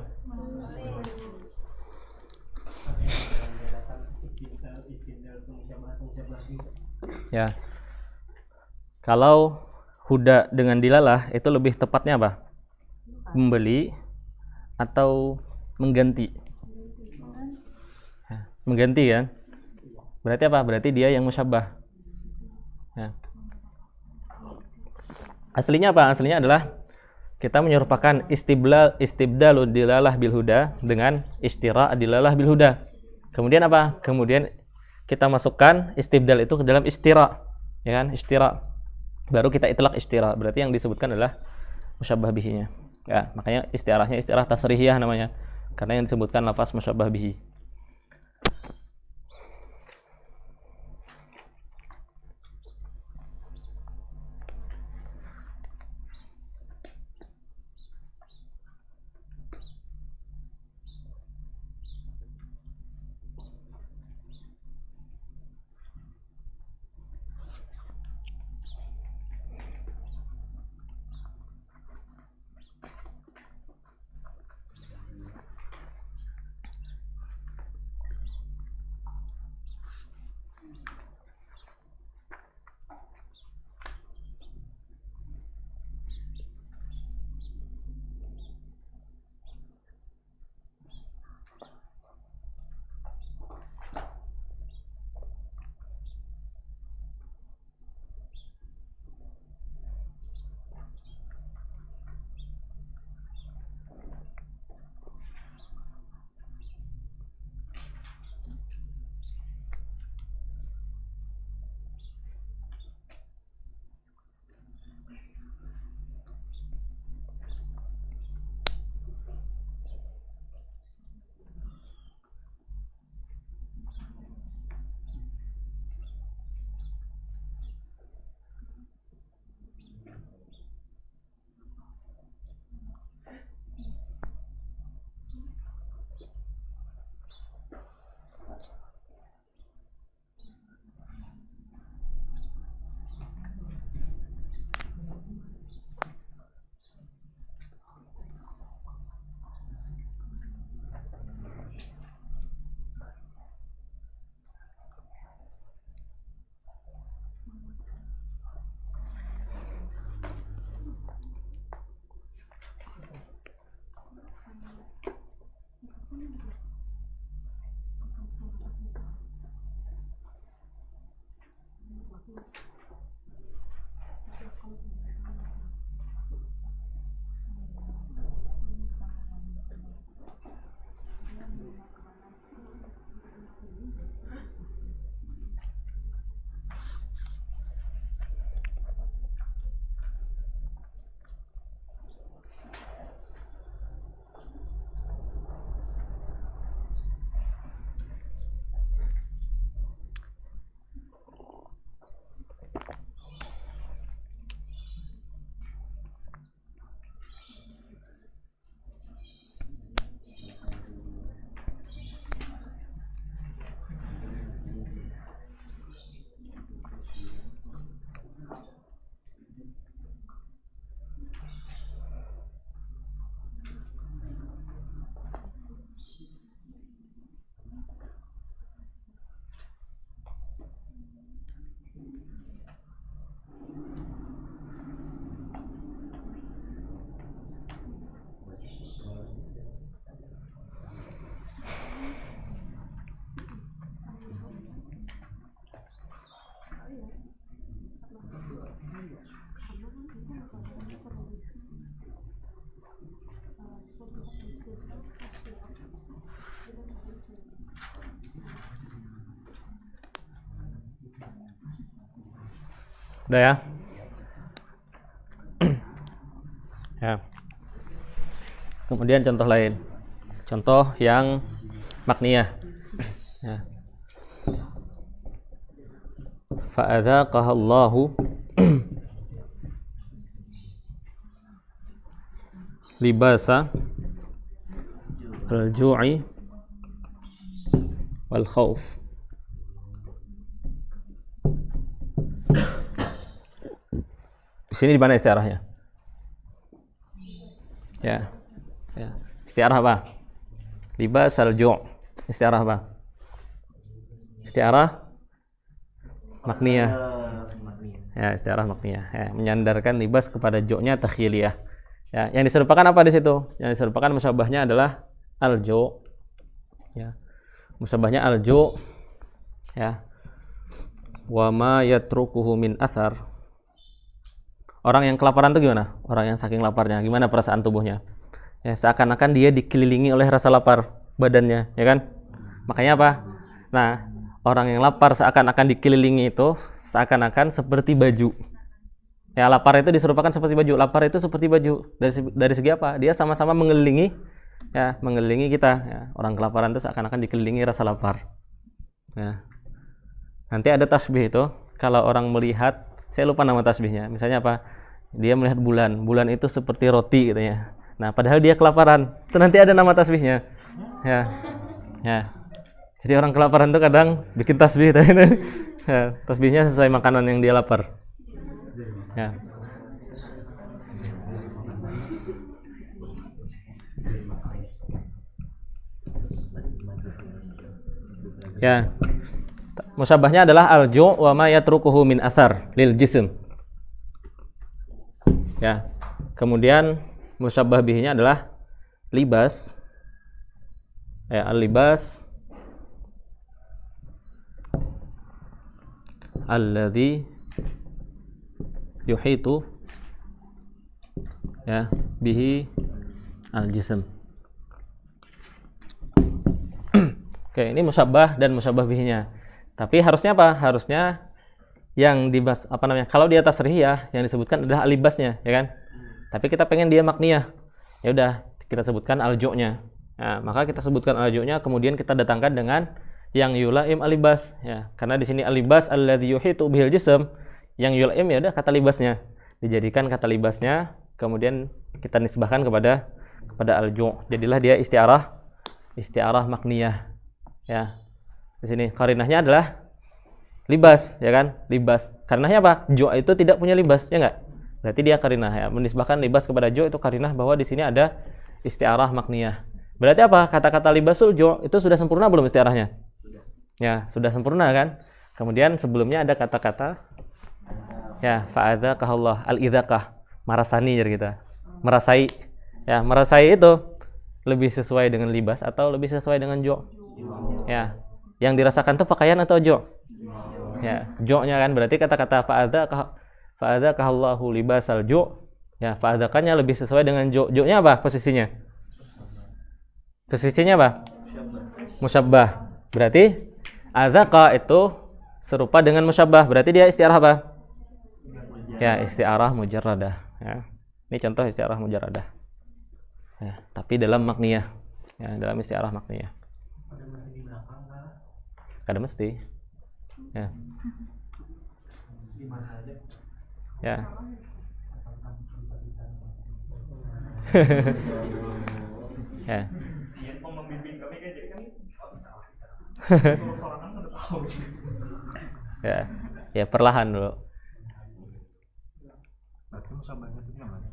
Ya. Kalau huda dengan dilalah itu lebih tepatnya apa? Membeli atau mengganti? Ya, mengganti kan? Berarti apa? Berarti dia yang musyabbah. Ya. Aslinya apa? Aslinya adalah kita menyerupakan istibdalu dilalah bil huda dengan istira dilalah bil huda. Kemudian apa? Kemudian kita masukkan istibdal itu ke dalam istira, ya kan? Istira. Baru kita itlaq istira. Berarti yang disebutkan adalah musyabbah bihinya. Ya, makanya istiarahnya istiarah tasrihiyah namanya. Karena yang disebutkan lafaz musyabbah bihi. Udah ya? Ya. Kemudian contoh lain. Contoh yang makniyah. Ya. Fa'adzaqahallahu libasa al-ju'i wal khauf. Di sini di mana istiarahnya? Ya. Ya. Istiarah apa? Libas al-ju'. Istiarah apa? Istiarah makniyah. Ya, istiarah makniyah. Ya, menyandarkan libas kepada ju'-nya takhyiliyah. Ya, yang diserupakan apa di situ? Yang diserupakan musyabahnya adalah al-ju'. Ya. Musyabahnya al-ju'. Ya. Wa ma yatrukuhu min athar. Orang yang kelaparan itu gimana? Orang yang saking laparnya, gimana perasaan tubuhnya? Ya, seakan-akan dia dikelilingi oleh rasa lapar badannya, ya kan? Makanya apa? Nah, orang yang lapar seakan-akan dikelilingi itu seakan-akan seperti baju. Ya, lapar itu diserupakan seperti baju. Lapar itu seperti baju. Dari segi apa? Dia sama-sama mengelilingi, ya, mengelilingi kita. Ya, orang kelaparan itu seakan-akan dikelilingi rasa lapar. Ya. Nanti ada tasbih itu. Kalau orang melihat, saya lupa nama tasbihnya. Misalnya apa? Dia melihat bulan. Bulan itu seperti roti katanya. Nah, padahal dia kelaparan. Itu nanti ada nama tasbihnya. Ya. Ya. Jadi orang kelaparan itu kadang bikin tasbih. Ya, tasbihnya sesuai makanan yang dia lapar. Ya. Ya. Musyabahnya adalah al-ju' wa ma yatrukuhu min athar lil jism. Ya. Kemudian musyabah bihnya adalah libas. Ya, al-libas alladzi yuhitu ya bihi al-jism. Oke, ini musyabah dan musyabah bihnya. Tapi harusnya apa? Harusnya yang dibahas apa namanya? Kalau di atas rihiyah yang disebutkan adalah alibasnya, ya kan? Tapi kita pengen dia makniyah. Ya udah, kita sebutkan al-ju'-nya. Nah, maka kita sebutkan al-ju'-nya kemudian kita datangkan dengan yang yulaim alibas, ya. Karena di sini alibas alladzi yuhitu bihil jism, yang yulaim ya udah kata libasnya. Dijadikan kata libasnya, kemudian kita nisbahkan kepada al-ju'. Jadilah dia isti'arah makniyah. Ya. Di sini qarinahnya adalah libas, ya kan? Libas. Karenanya apa? Ju' itu tidak punya libas, ya enggak? Berarti dia qarinah, ya. Menisbahkan libas kepada ju' itu qarinah bahwa di sini ada isti'arah makniyah. Berarti apa? Kata-kata libasul ju' itu sudah sempurna belum isti'arahnya? Ya, sudah sempurna kan? Kemudian sebelumnya ada kata-kata ya, fa'adzaqahallah, al-idzaqah, marasani jadi kita. Merasai. Ya, merasai itu lebih sesuai dengan libas atau lebih sesuai dengan ju'? Ya. Yang dirasakan itu pakaian atau ju'? Ya, ju'-nya kan berarti kata-kata fa'adzaqahallahu libasal ju'. Ya, fa'adzaqanya lebih sesuai dengan ju'. Ju'-nya apa posisinya? Posisinya apa? Musyabbah. Berarti adzaqa itu serupa dengan musyabbah. Berarti dia isti'arah apa? Ya, isti'arah mujarradah. Ya. Ini contoh isti'arah mujarradah. Ya, tapi dalam makniyah. Ya, dalam isti'arah makniyah. Kada mesti. Ya. Ya. Ya. Ya, ya perlahan dulu. Berarti musabahnya itu gimana?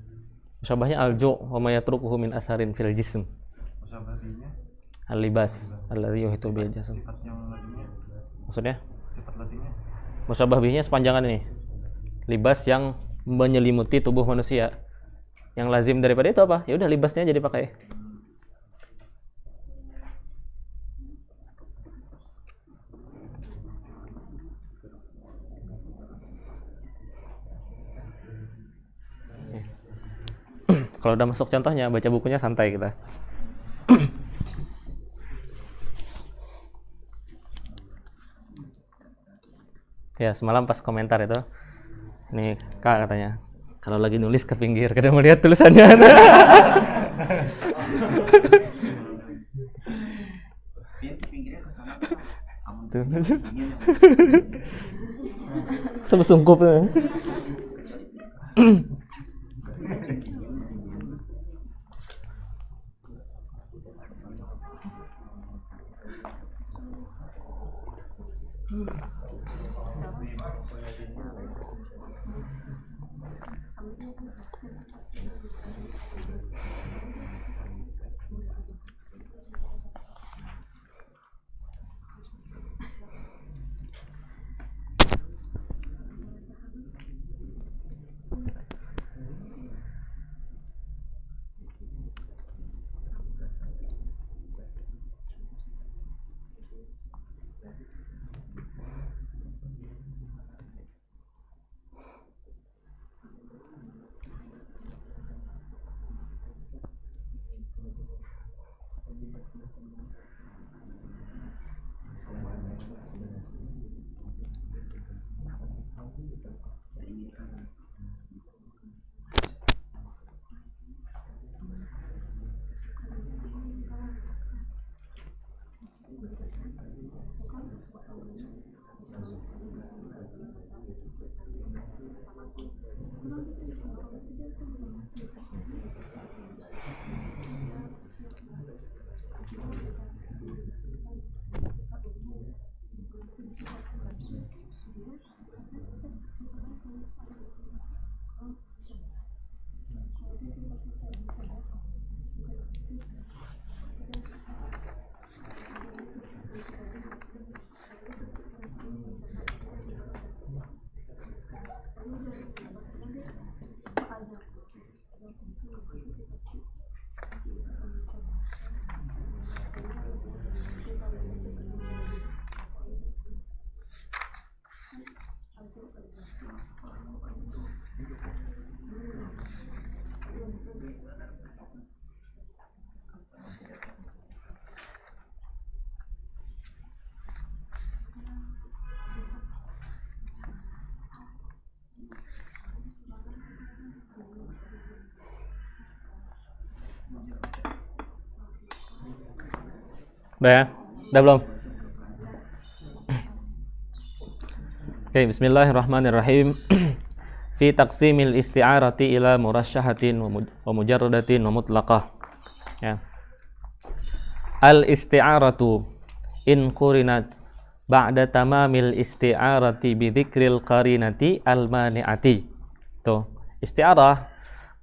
Musabahnya al-ju' wa ma yatrukuhu min asarin fil jism. Musabahnya Al-libas alladzi yuhitu bil jism. sifat yang lazimnya. Maksudnya? Sifat lazimnya. Musabah bihnya sepanjangan ini. Libas yang menyelimuti tubuh manusia. Yang lazim daripada itu apa? Ya udah libasnya jadi pakai. Kalau udah masuk contohnya, baca bukunya santai kita. Ya, semalam pas komentar itu, nih Kak katanya, kalau lagi nulis ke pinggir, kadang melihat tulisannya. Pinggirnya ke sana. Tuh. Sama sungkupnya. Udah ya? Udah belum? Oke, bismillahirrahmanirrahim. Fi taqsimil isti'arati ila murasyahatin wa mujarradatin wa mutlaqah. Ya. Al isti'aratu in qurinat ba'da tamamil isti'arati bi dzikril qarinati al mani'ati. Tuh, isti'arah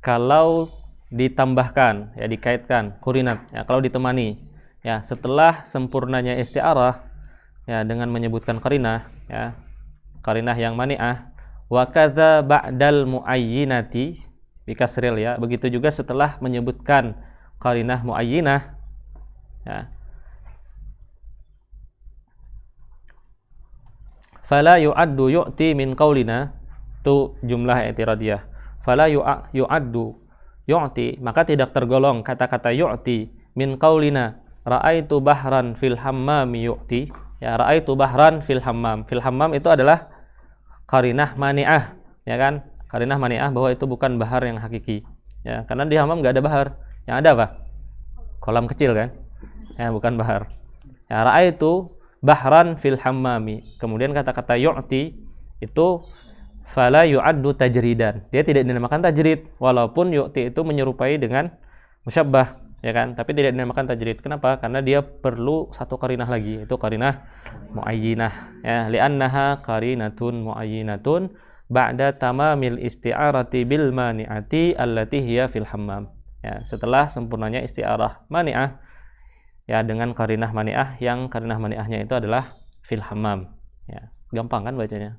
kalau ditambahkan, ya dikaitkan, qurinat, ya kalau ditemani, ya setelah sempurnanya isti'arah, ya dengan menyebutkan qarinah, ya qarinah yang mani'ah, wa kadza ba'dal muayyinati bikasril, ya begitu juga setelah menyebutkan qarinah muayyinah, ya fala yu'addu yu'ti min qaulina, itu jumlah i'tiradiyah, fala yu'addu yu'ti, maka tidak tergolong kata-kata yu'ti min qaulina ra'aitu bahran fil hammam yu'ti, ya ra'aitu bahran fil hammam. Fil hammam itu adalah qarinah mani'ah, ya kan? Qarinah mani'ah bahwa itu bukan bahar yang hakiki, ya karena di hammam enggak ada bahar. Yang ada apa? Kolam kecil kan? Ya bukan bahar. Ya ra'aitu bahran fil hammami. Kemudian kata-kata yu'ti itu fala yu'addu tajridan. Dia tidak dinamakan tajrid walaupun yu'ti itu menyerupai dengan musyabbah, ya kan? Tapi tidak dinamakan tajrid. Kenapa? Karena dia perlu satu qarinah lagi, itu qarinah muayyinah, ya li'annaha qarinatun muayyinatun ba'da tamamil isti'arati bil mani'ati allati hiya fil hammam. Ya, setelah sempurnanya isti'arah mani'ah, ya dengan qarinah mani'ah yang qarinah mani'ahnya itu adalah fil hammam, ya gampang kan bacanya.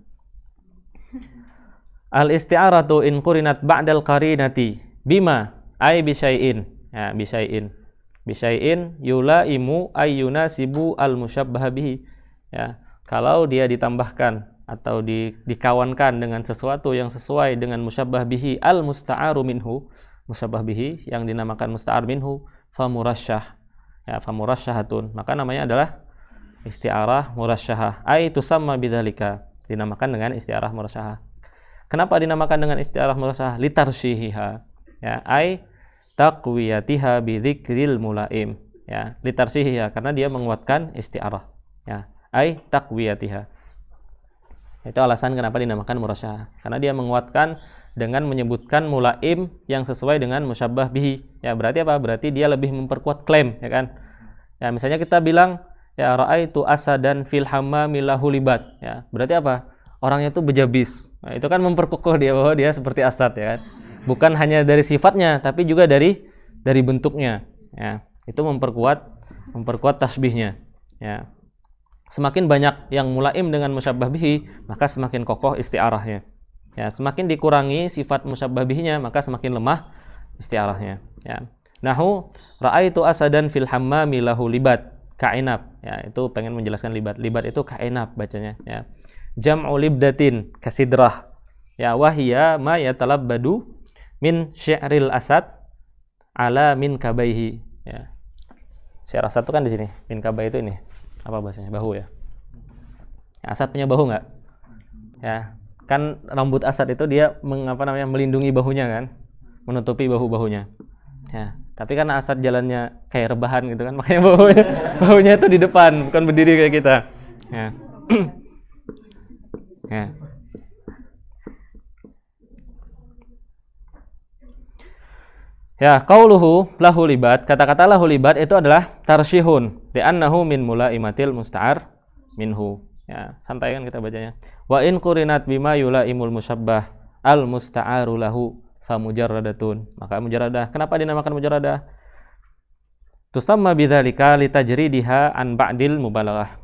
Al isti'aratu in qurinat ba'dal qarinati bima ay bisyai'in, ya bisyai'in yulaimu ayyunasibu al musyabbah bihi, ya kalau dia ditambahkan atau dikawankan dengan sesuatu yang sesuai dengan musyabbah bihi al musta'aru minhu, musyabbah bihi yang dinamakan musta'ar minhu famurasyah, ya, famurasyahatun, maka namanya adalah isti'arah murasyahah. Ai tusamma bidzalika, dinamakan dengan isti'arah murasyahah. Kenapa dinamakan dengan isti'arah murasyahah? Litarsyihiha, ya, ai taqwiyatiha bi dzikril mulaim, ya, litarsyihiha, karena dia menguatkan isti'arah, ya, ai taqwiyatiha. Itu alasan kenapa dinamakan murasyahah, karena dia menguatkan dengan menyebutkan mulaim yang sesuai dengan musyabbah bihi. Ya, berarti apa? Berarti dia lebih memperkuat klaim, ya kan? Ya, misalnya kita bilang ya ra'aitu asadan fil hammami lahu libat. Ya, berarti apa? Orangnya itu bejabis. Nah, itu kan memperkokoh dia bahwa dia seperti asad, ya kan? Bukan hanya dari sifatnya, tapi juga dari bentuknya. Ya, itu memperkuat tasbihnya. Ya. Semakin banyak yang mulaim dengan musyabbah bihi, maka semakin kokoh isti'arahnya. Ya, semakin dikurangi sifat musyabbah bihinya, maka semakin lemah isti'arahnya. Ya. Nahu ra'aitu asadan fil hammami lahu libat ka'inab. Ya, itu pengen menjelaskan libat. Libat itu ka'inab bacanya, ya. Jam'u libdatin kasidrah. Ya, wahiyya ma yatalabbadu min syi'ril asad ala min kabaihi. Ya. Syi'r asad itu kan di sini. Min kabai itu ini. Apa bahasanya? Bahu, ya. Asad punya bahu nggak? Ya, kan rambut asad itu dia melindungi bahunya kan, menutupi bahu-bahunya. Ya, tapi karena asad jalannya kayak rebahan gitu kan, makanya bahunya itu di depan, bukan berdiri kayak kita. Ya. Ya. Ya, qauluhu lahu libat, kata-kata lahu libat itu adalah tarsyihun li'annahu min mulaimatil musta'ar minhu. Ya, santai kan kita bacanya. Wa in qurinat bima yulaimul musyabbah al musta'aru lahu fa mujarradatun. Maka mujarradah. Kenapa dinamakan mujarradah? Tusamma bidzalika litajridiha an ba'dil mubalaghah.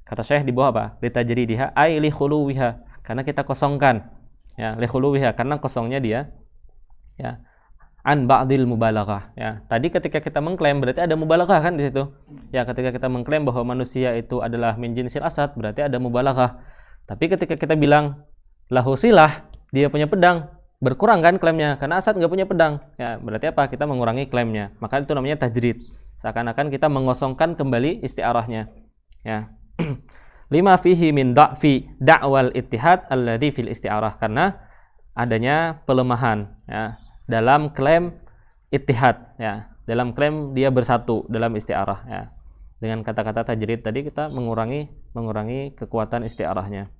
Kata Syekh di bawah apa? Litajridiha ai li khuluwiha. Karena kita kosongkan. Ya, li khuluwiha, karena kosongnya dia. Ya. An ba'dil mubalaghah, ya. Tadi ketika kita mengklaim berarti ada mubalaghah kan di situ. Ya, ketika kita mengklaim bahwa manusia itu adalah min jinsil asad, berarti ada mubalaghah. Tapi ketika kita bilang lahu silah, dia punya pedang, berkurang kan klaimnya karena asad enggak punya pedang. Ya, berarti apa? Kita mengurangi klaimnya. Maka itu namanya tajrid. Seakan-akan kita mengosongkan kembali isti'arahnya. Ya. Lima fihi min da'fi da'wal ittihad alladhi fil isti'arah, karena adanya pelemahan, ya, dalam klaim ittihad, ya, dalam klaim dia bersatu dalam isti'arah, ya. Dengan kata-kata tajrid tadi kita mengurangi kekuatan isti'arahnya.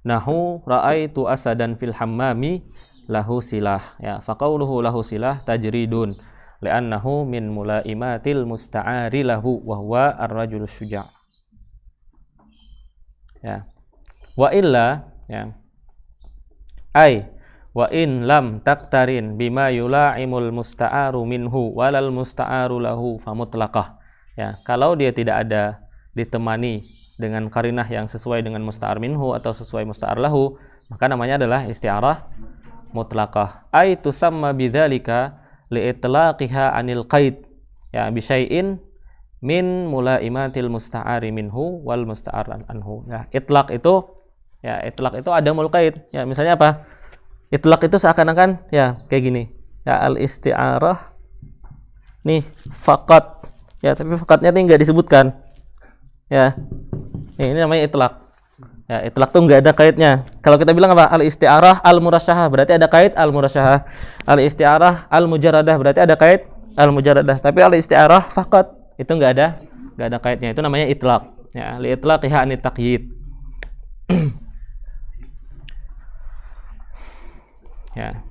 Nahu ra'aitu asadan fil hammami lahu silah, ya, faqauluhu lahu silah tajridun li'annahu min mulaimatil musta'ari lahu wa huwa ar-rajul syuja'. Ya. Wa illa, ya, ai wa in lam taktarin bima yula'imul musta'aru minhu walal musta'aru lahu famutlaqah. Ya, kalau dia tidak ada ditemani dengan qarinah yang sesuai dengan musta'ar minhu atau sesuai musta'ar lahu, maka namanya adalah isti'arah mutlaqah. Ai tusamma bidzalika li'itlaqiha 'anil qaid, ya, bi syai'in min mulaimatil musta'ari minhu wal musta'ar anhu. Ya, itlaq itu adamul qaid. Ya, misalnya apa? Itlaq itu seakan-akan ya kayak gini. Ya, al-isti'arah nih faqat. Ya, tapi faqatnya ini enggak disebutkan. Ya. Ini namanya itlaq. Ya, itlaq tuh enggak ada kaidnya. Kalau kita bilang apa? Al-isti'arah al-murasyahah, berarti ada kaid al-murasyahah. Al-isti'arah al-mujarradah, berarti ada kaid al-mujarradah. Tapi al-isti'arah faqat itu enggak ada kaidnya. Itu namanya itlaq. Ya, li itlaqiha anit taqyid. Ya,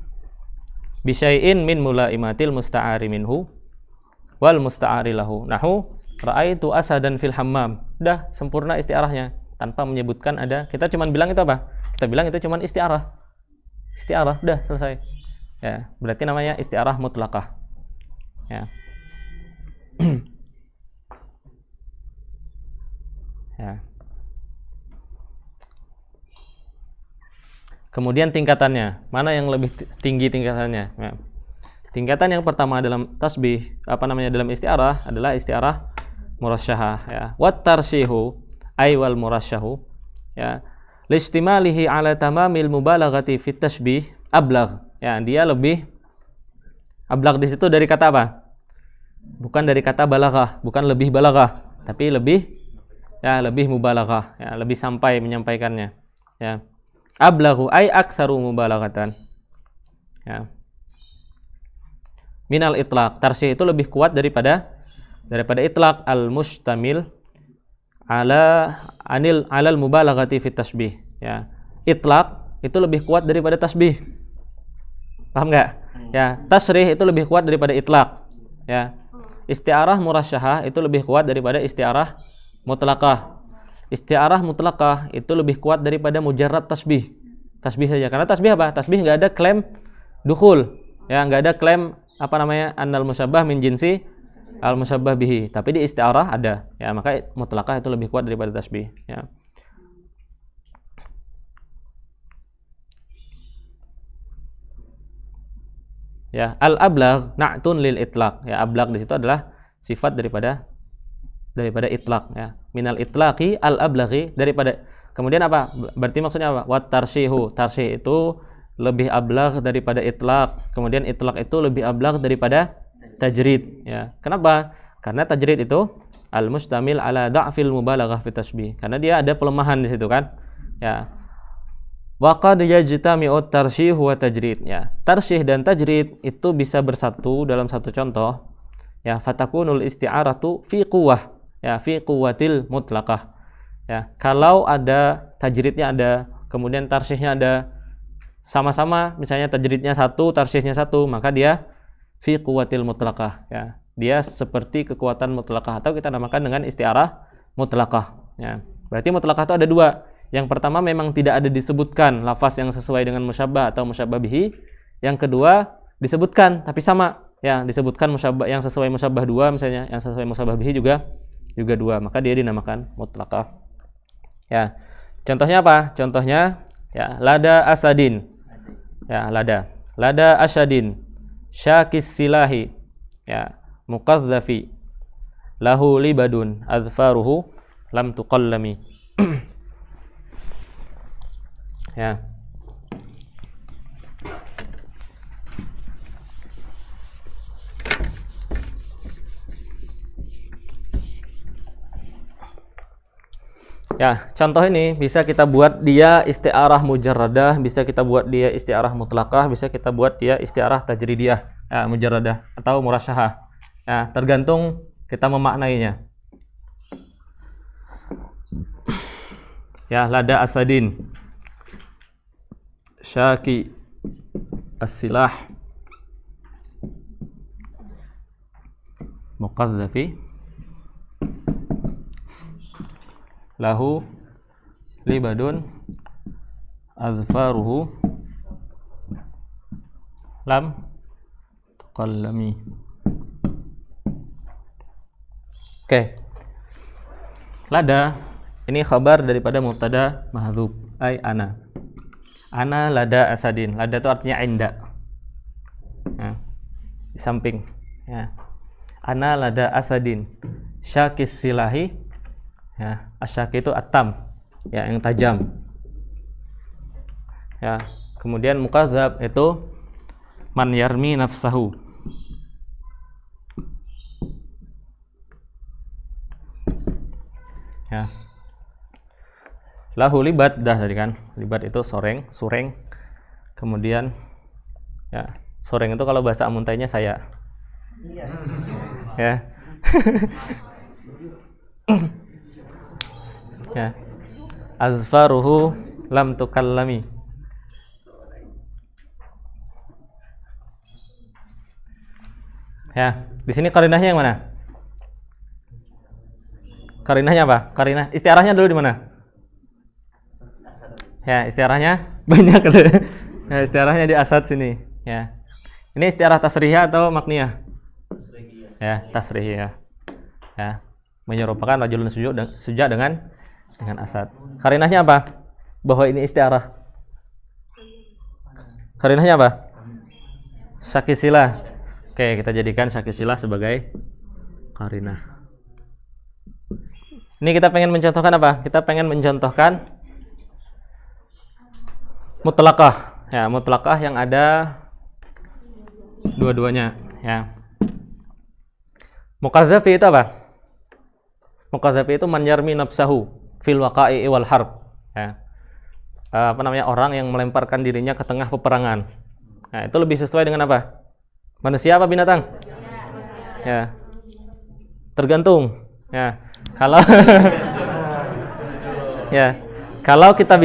bisyai'in min mulaimatil musta'ari minhu wal musta'ari lahu. Nahu ra'aitu asadan fil hammam. Udah sempurna isti'arahnya tanpa menyebutkan ada. Kita cuman bilang itu apa? Kita bilang itu cuman isti'arah. Isti'arah, udah selesai. Ya, berarti namanya isti'arah mutlaqah. Ya. Ya. Kemudian tingkatannya, mana yang lebih tinggi tingkatannya? Ya. Tingkatan yang pertama dalam tasbih, dalam isti'arah adalah isti'arah murasyahah, ya. Wat tarsyihu ay wal murasyahu, ya, listimalihi ala tamamil mubalaghati fit tasbih ablagh. Ya, dia lebih Ablagh di situ dari kata apa? Bukan dari kata balaghah, bukan lebih balaghah, tapi lebih mubalaghah, ya, lebih sampai menyampaikannya. Ya. Ablaghu ay aktsaru mubalaghatan. Ya. Minal itlaq. Tarsyih itu lebih kuat daripada itlaq al-mustamil alal mubalaghati fit tasbih. Ya. Itlaq itu lebih kuat daripada tasbih. Paham enggak? Ya, tasrih itu lebih kuat daripada itlaq. Ya. Isti'arah murasyahah itu lebih kuat daripada isti'arah mutlaqah. Isti'arah mutlaqah itu lebih kuat daripada mujarrad tasbih. Tasbih saja. Karena tasbih apa? Tasbih enggak ada klaim dukhul. Ya, enggak ada klaim annal musyabbah min jinsi al musyabbah bihi. Tapi di isti'arah ada. Ya, maka mutlaqah itu lebih kuat daripada tasbih, ya. Ya, al-ablagh na'tun lil itlaq. Ya, ablagh di situ adalah sifat daripada itlaq, ya. Minal itlaqi al-ablaghi, daripada. Kemudian apa? Berarti maksudnya apa? Wat tarsyihu. Tarsyih itu lebih ablagh daripada itlaq. Kemudian itlaq itu lebih ablagh daripada tajrid, ya. Kenapa? Karena tajrid itu al-mustamil ala da'fil mubalaghah fi tasbih. Karena dia ada pelemahan di situ kan. Ya. Wa qad yajtami'u tarsyih wa tajrid, ya. Tarsyih dan tajrid itu bisa bersatu dalam satu contoh. Ya, fatakunul isti'aratu fi quwwah, ya, fi quwwatil mutlaqah. Ya, kalau ada tajridnya ada, kemudian tarsyihnya ada, sama-sama misalnya tajridnya 1, tarsyihnya 1, maka dia fi quwwatil mutlaqah, ya. Dia seperti kekuatan mutlaqah, atau kita namakan dengan isti'arah mutlaqah, ya. Berarti mutlaqah itu ada 2. Yang pertama memang tidak ada disebutkan lafaz yang sesuai dengan musyabbah atau musyabbah bihi. Yang kedua disebutkan tapi sama, ya, disebutkan musyabbah yang sesuai musyabbah 2 misalnya, yang sesuai musyabbah bihi juga 2, maka dia dinamakan mutlaqah. Ya. Contohnya apa? Contohnya, ya, lada asadin. Ya, lada asyadin, syakis silahi, ya, muqazzafi, lahu libadun, azfaruhu lam tuqallami. Ya. Ya, contoh ini bisa kita buat dia isti'arah mujarradah, bisa kita buat dia isti'arah mutlaqah, bisa kita buat dia isti'arah tajridiyah, ya, mujarradah atau murasyahah. Ya, tergantung kita memaknainya. Ya, lada asadin, syaki as-silah, muqazzafi, lahu libadun, azfaruhu lam tuqallami. Oke. Lada ini khabar daripada mubtada mahdzuf, ai ana. Ana lada asadin. Lada itu artinya inda. Ya. Di samping, ya. Ana lada asadin. Syakis silahi, ya, asyaki itu atam, ya, yang tajam. Ya, kemudian muqazzab itu man yarmi nafsahu. Ya. Lahu libat, dah tadi kan. Libat itu sureng. Kemudian, ya, sureng itu kalau bahasa Amuntainya saya. Ya. Ya. Azfaruhu lam tukallami. Ya, di sini qarinahnya yang mana? Qarinahnya apa? Qarinah istiarahnya dulu di mana? Ya, istiarahnya banyak. Ya, istiarahnya di asad sini, ya. Ini istiarah tasrihiyah atau makniyah? Ya, tasrihiyah. Ya. Menyerupakan rajulun suja dengan asad. Qarinahnya apa? Bahwa ini istiarah. Qarinahnya apa? Syakisilah. Oke, kita jadikan syakisilah sebagai qarinah. Ini kita pengen mencontohkan apa? Kita pengen mencontohkan mutlaqah. Ya, mutlaqah yang ada dua-duanya, ya. Muqadzafi itu apa? Muqadzafi itu man yarmi nafsahu fil waqa'i wal harb, ya. Orang yang melemparkan dirinya ke tengah peperangan. Nah, itu lebih sesuai dengan apa? Manusia apa binatang? Ya. Tergantung, ya. Kalau ya, kalau kita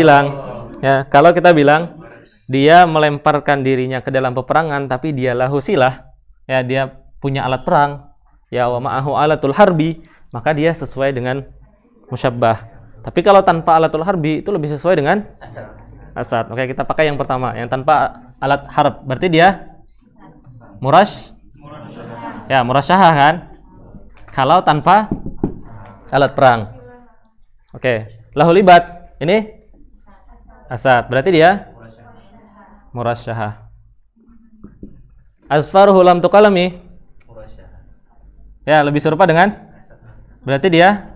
bilang dia melemparkan dirinya ke dalam peperangan tapi dia lahu silah, ya, dia punya alat perang, ya, wa ma'ahu alatul harbi, maka dia sesuai dengan musyabbah. Tapi kalau tanpa alatul harbi itu lebih sesuai dengan asad. Oke, kita pakai yang pertama, yang tanpa alat harb. Berarti dia murasyahah kan? Kalau tanpa alat perang. Oke, lahu libat. Ini asad. Berarti dia murasyahah. Asfaruhu lam tukalami. Ya, lebih serupa dengan? Berarti dia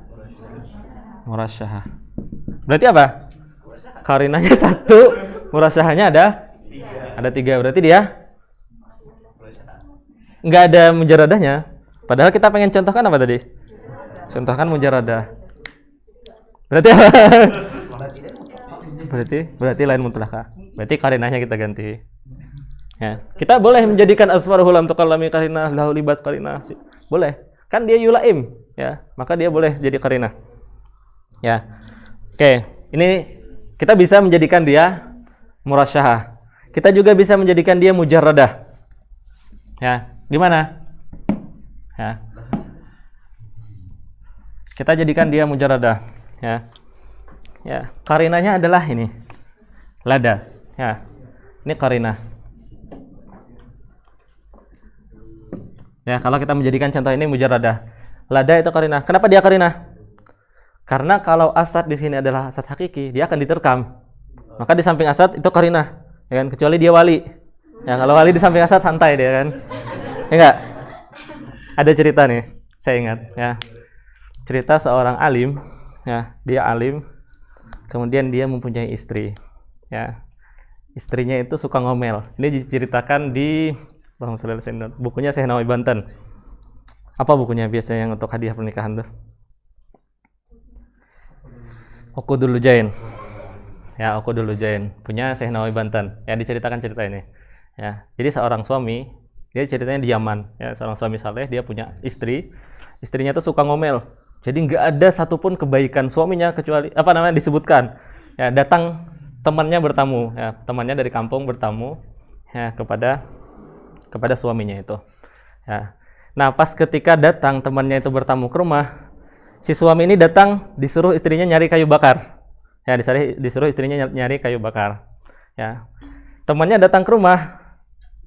murasyahah. Berarti apa? Qarinahnya 1, murasyahahnya ada 3. Berarti dia nggak ada mujaradahnya. Padahal kita pengen contohkan apa tadi? Contohkan mujaradah. Berarti apa? berarti lain mutlaqah. Berarti qarinahnya kita ganti. Ya, kita boleh menjadikan asfaruhu lam tuqallami qarinah, lahu libat qarinah. Boleh. Kan dia yulaim, ya. Maka dia boleh jadi qarinah. Ya. Oke, ini kita bisa menjadikan dia murasyahah. Kita juga bisa menjadikan dia mujarradah. Ya, gimana? Ya. Kita jadikan dia mujarradah, ya. Ya, qarinahnya adalah ini. Lada, ya. Ini qarinah. Ya, kalau kita menjadikan contoh ini mujarradah. Lada itu qarinah. Kenapa dia qarinah? Karena kalau asad di sini adalah asad hakiki, dia akan diterkam. Maka di samping asad itu qarinah, ya kan? Kecuali dia wali. Ya, kalau wali di samping asad santai dia kan. Ya enggak? Ada cerita nih, saya ingat, ya. Cerita seorang alim, ya, dia alim. Kemudian dia mempunyai istri, ya. Istrinya itu suka ngomel. Ini diceritakan di bukunya Syekh Nawawi Banten. Apa bukunya biasanya yang untuk hadiah pernikahan tuh? Uqudul Lujain. Ya, Uqudul Lujain punya Syekh Nawawi Banten. Ya, diceritakan cerita ini. Ya, jadi seorang suami, dia ceritanya di Yaman. Ya, seorang suami saleh, dia punya istri. Istrinya tuh suka ngomel. Jadi nggak ada satupun kebaikan suaminya kecuali disebutkan. Ya, datang temannya bertamu. Ya, temannya dari kampung bertamu, ya, kepada suaminya itu. Ya. Nah, pas ketika datang temannya itu bertamu ke rumah, si suami ini datang disuruh istrinya nyari kayu bakar. Ya, disuruh istrinya nyari kayu bakar. Ya. Temannya datang ke rumah,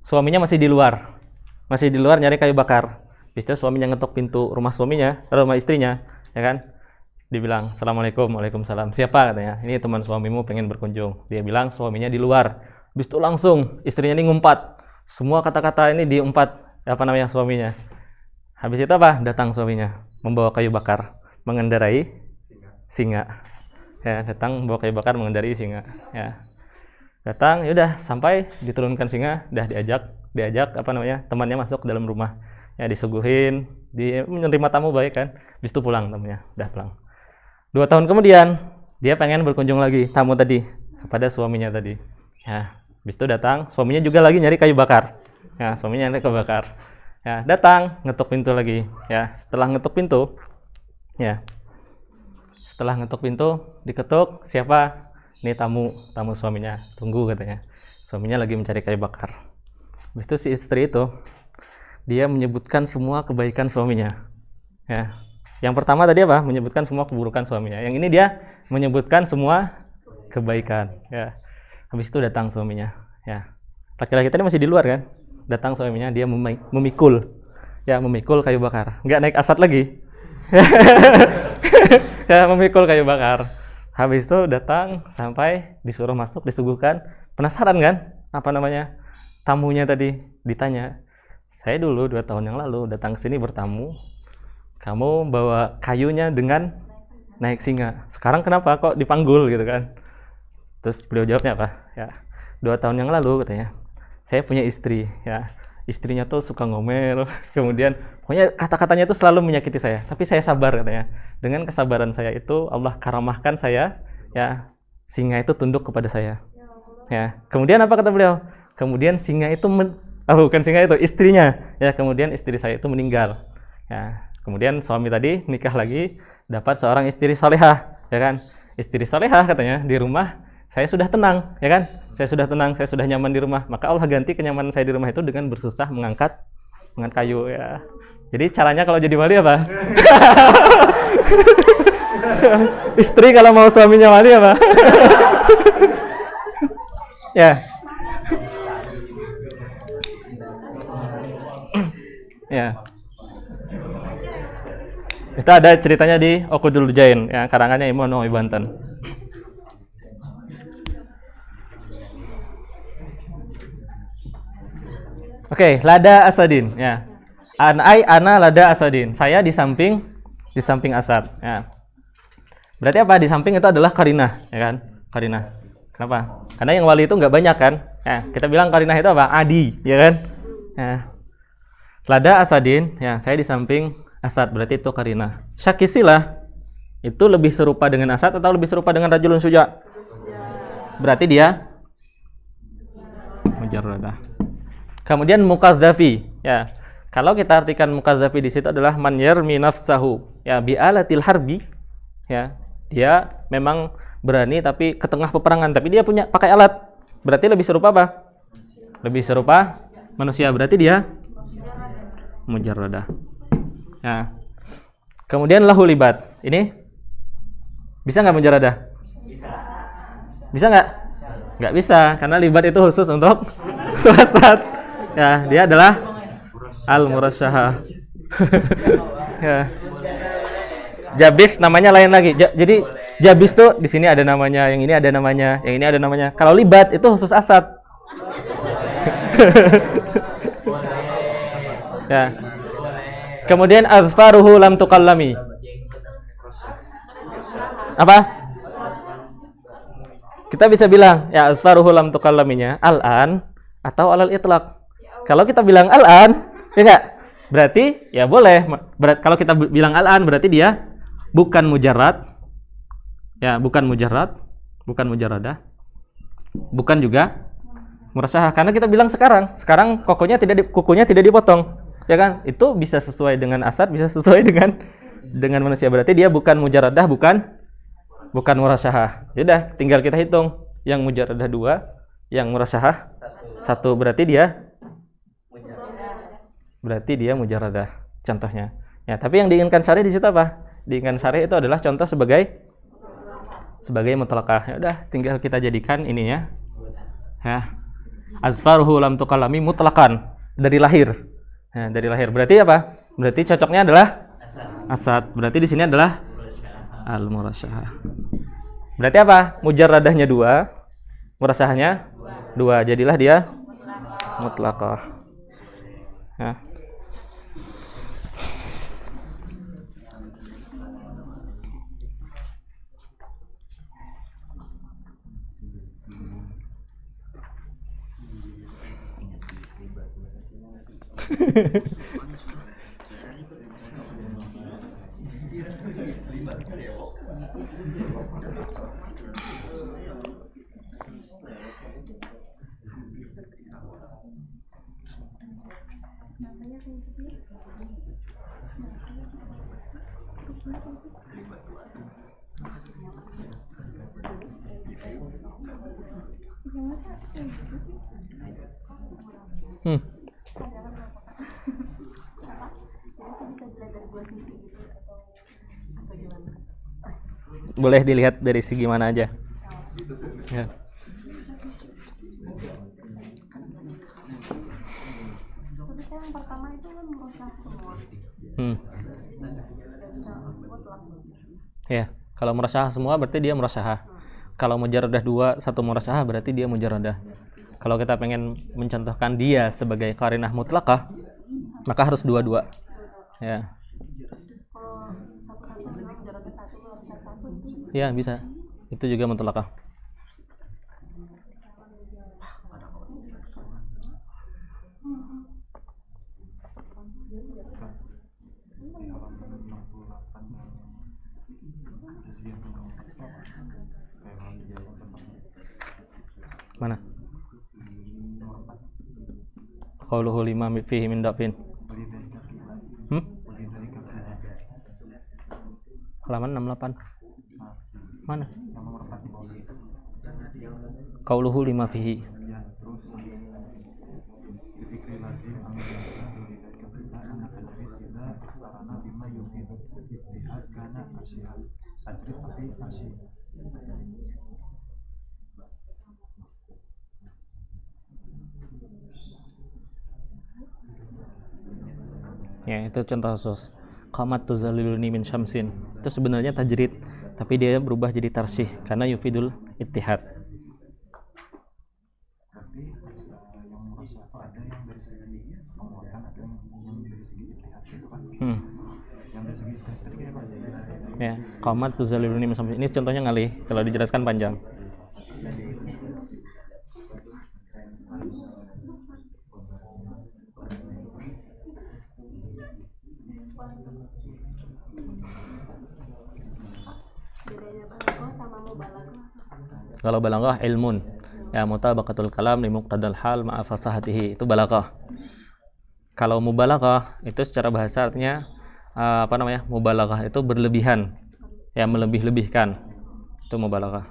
suaminya masih di luar. Masih di luar nyari kayu bakar. Habis itu suaminya ngetok pintu rumah rumah istrinya, ya kan? Dibilang, "Assalamualaikum." "Waalaikumsalam." "Siapa?" katanya. "Ini teman suamimu pengen berkunjung." Dia bilang suaminya di luar. Habis itu langsung istrinya ini ngumpat. Semua kata-kata ini diumpat suaminya. Habis itu apa? Datang suaminya membawa kayu bakar, mengendarai singa. Ya, datang membawa kayu bakar mengendarai singa. Ya. Datang, yaudah sampai diturunkan singa, dah diajak temannya masuk ke dalam rumah. Ya, disuguhin, dia menerima tamu baik kan. Habis itu pulang temannya, udah pulang. 2 tahun kemudian dia pengen berkunjung lagi tamu tadi kepada suaminya tadi. Ya, habis itu datang, suaminya juga lagi nyari kayu bakar. Ya, suaminya nyari kayu bakar. Ya, datang, ngetuk pintu lagi. Ya, setelah ngetuk pintu, diketuk, siapa? Ini tamu suaminya. Tunggu katanya. Suaminya lagi mencari kayu bakar. Habis itu si istri itu dia menyebutkan semua kebaikan suaminya. Ya. Yang pertama tadi apa? Menyebutkan semua keburukan suaminya. Yang ini dia menyebutkan semua kebaikan. Ya. Habis itu datang suaminya. Ya. Laki-laki tadi masih di luar kan? Datang suaminya, dia memikul kayu bakar. Nggak naik asad lagi. Ya, memikul kayu bakar. Habis itu datang sampai disuruh masuk, disuguhkan. Penasaran kan? Tamunya tadi ditanya. "Saya dulu 2 tahun yang lalu datang ke sini bertamu. Kamu bawa kayunya dengan naik singa. Sekarang kenapa kok dipanggul gitu kan?" Terus beliau jawabnya apa? Ya, 2 tahun yang lalu katanya, saya punya istri. Ya, istrinya tuh suka ngomel, kemudian pokoknya kata-katanya itu selalu menyakiti saya. Tapi saya sabar katanya. Dengan kesabaran saya itu Allah karamahkan saya, ya singa itu tunduk kepada saya. Ya. Kemudian apa kata beliau? Kemudian singa itu bukan singa itu, istrinya. Ya, kemudian istri saya itu meninggal. Ya. Kemudian suami tadi nikah lagi, dapat seorang istri solehah, ya kan? Istri solehah katanya di rumah saya sudah tenang, ya kan? Saya sudah tenang, saya sudah nyaman di rumah. Maka Allah ganti kenyamanan saya di rumah itu dengan bersusah mengangkat kayu, ya. Jadi caranya kalau jadi wali apa? Istri kalau mau suaminya wali apa? Ya. Ya. Itu ada ceritanya di Okudul Jain, ya, karangannya Imam Nawawi Banten. Oke, lada asadin, ya. Ana lada asadin. Saya di samping Asad, ya. Berarti apa? Di samping itu adalah qarinah, ya kan? Qarinah. Kenapa? Karena yang wali itu nggak banyak kan? Ya, kita bilang qarinah itu apa? Adi, ya kan? Ya. Lada asadin, ya, saya di samping Asad, berarti itu qarinah. Syakisilah itu lebih serupa dengan Asad atau lebih serupa dengan rajulun suja? Berarti dia mujarradah. Kemudian mukadzafi, ya. Kalau kita artikan mukadzafi di situ adalah man yarmi nafsahu, ya, bi alatil harbi, ya. Dia memang berani tapi ke tengah peperangan, tapi dia punya pakai alat. Berarti lebih serupa apa? Lebih serupa manusia, berarti dia mujarradah. Ya. Kemudian lahu libat. Ini bisa nggak mujarradah? Bisa nggak? Nggak bisa, karena libat itu khusus untuk Asad. Ya, dia adalah al-murasyahah. Ya. Jabis namanya lain lagi. Jadi Jabis tuh di sini ada namanya, yang ini ada namanya, yang ini ada namanya. Kalau libat itu khusus Asad. Ya. Kemudian azfaruhu lam tuqallami. Apa? Kita bisa bilang ya azfaruhu lam tuqallaminya al-an atau alal itlaq. Kalau kita bilang al-an, ya enggak? Berarti ya boleh. Kalau kita bilang al-an berarti dia bukan mujarrad. Ya, bukan mujarrad, bukan mujarradah. Bukan juga murasyahah, karena kita bilang sekarang kukunya tidak dipotong. Ya kan? Itu bisa sesuai dengan Asad, bisa sesuai dengan manusia. Berarti dia bukan mujarradah, bukan murasyahah. Yaudah, tinggal kita hitung. Yang mujarradah 2, yang murasyahah 1. Berarti dia mujarradah. Contohnya. Ya, tapi yang diinginkan syarih di situ apa? Diinginkan syarih itu adalah contoh sebagai mutlaqah. Ya udah, tinggal kita jadikan ininya. Ya. Azfaruhu lam tuqallami mutlaqan, dari lahir. Nah, dari lahir. Berarti apa? Berarti cocoknya adalah Asad. Berarti di sini adalah al-murasyahah. Berarti apa? Mujarradahnya 2, murasyahahnya 2. Jadilah dia mutlaqah. Ya. Boleh dilihat dari segi mana aja. Ya. Tapi saya yang pertama itu kan merusak semua. Bisa mutlak. Ya, kalau murasyahah semua berarti dia murasyahah. Kalau mujarradah 2, 1 murasyahah berarti dia mujarradah. Kalau kita pengen mencontohkan dia sebagai qarinah mutlaqah, maka harus 2-2. Ya. Kalau satu-satu dengan mujarradah 1 murasyah 1 itu Ya, bisa. Itu juga mutlaqah. Isian kayak yang biasa contohnya Mana? nomor 4 Qauluhu lima fihi min dafin. bagi dari kaki bagi dari kaki Halaman 68. nah Mana? yang nomor 4 di bawah Qauluhu lima fihi. ya terus fikri lazim ambillah bagi dari kaki anak tajrid tidak karena bima yufidu ittihad karena asyihah tajrid tapi asyih Ya, itu contoh khusus. Qamat tuzaliluni min syamsin. Itu sebenarnya tajrid, tapi dia berubah jadi tarsih karena yufidul ittihad. berarti yang merasa itu ada yang dari segi penguatan ada yang dari segi ittihad gitu kan yang dari segi ittihad tadi kayak apa Ya, qamat tuzaliluni min syamsin. Ini contohnya ngalih, kalau dijelaskan panjang. Bedanya balaghah sama mubalaghah. Kalau balaghah ilmun, ya mutabaqatul kalam li muqtadal hal ma'a fasahatihi, itu balaghah. Kalau mubalaghah itu secara bahasa artinya mubalaghah itu berlebihan, ya melebih-lebihkan. Itu mubalaghah.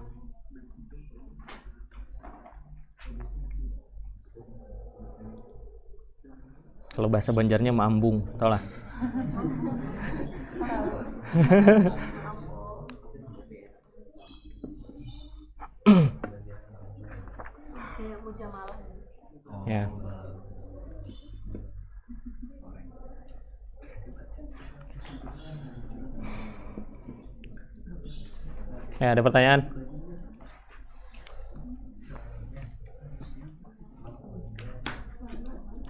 Kalau bahasa Banjarnya mambung, tau lah. Kayak mujamalah. Ya. Ya, ada pertanyaan?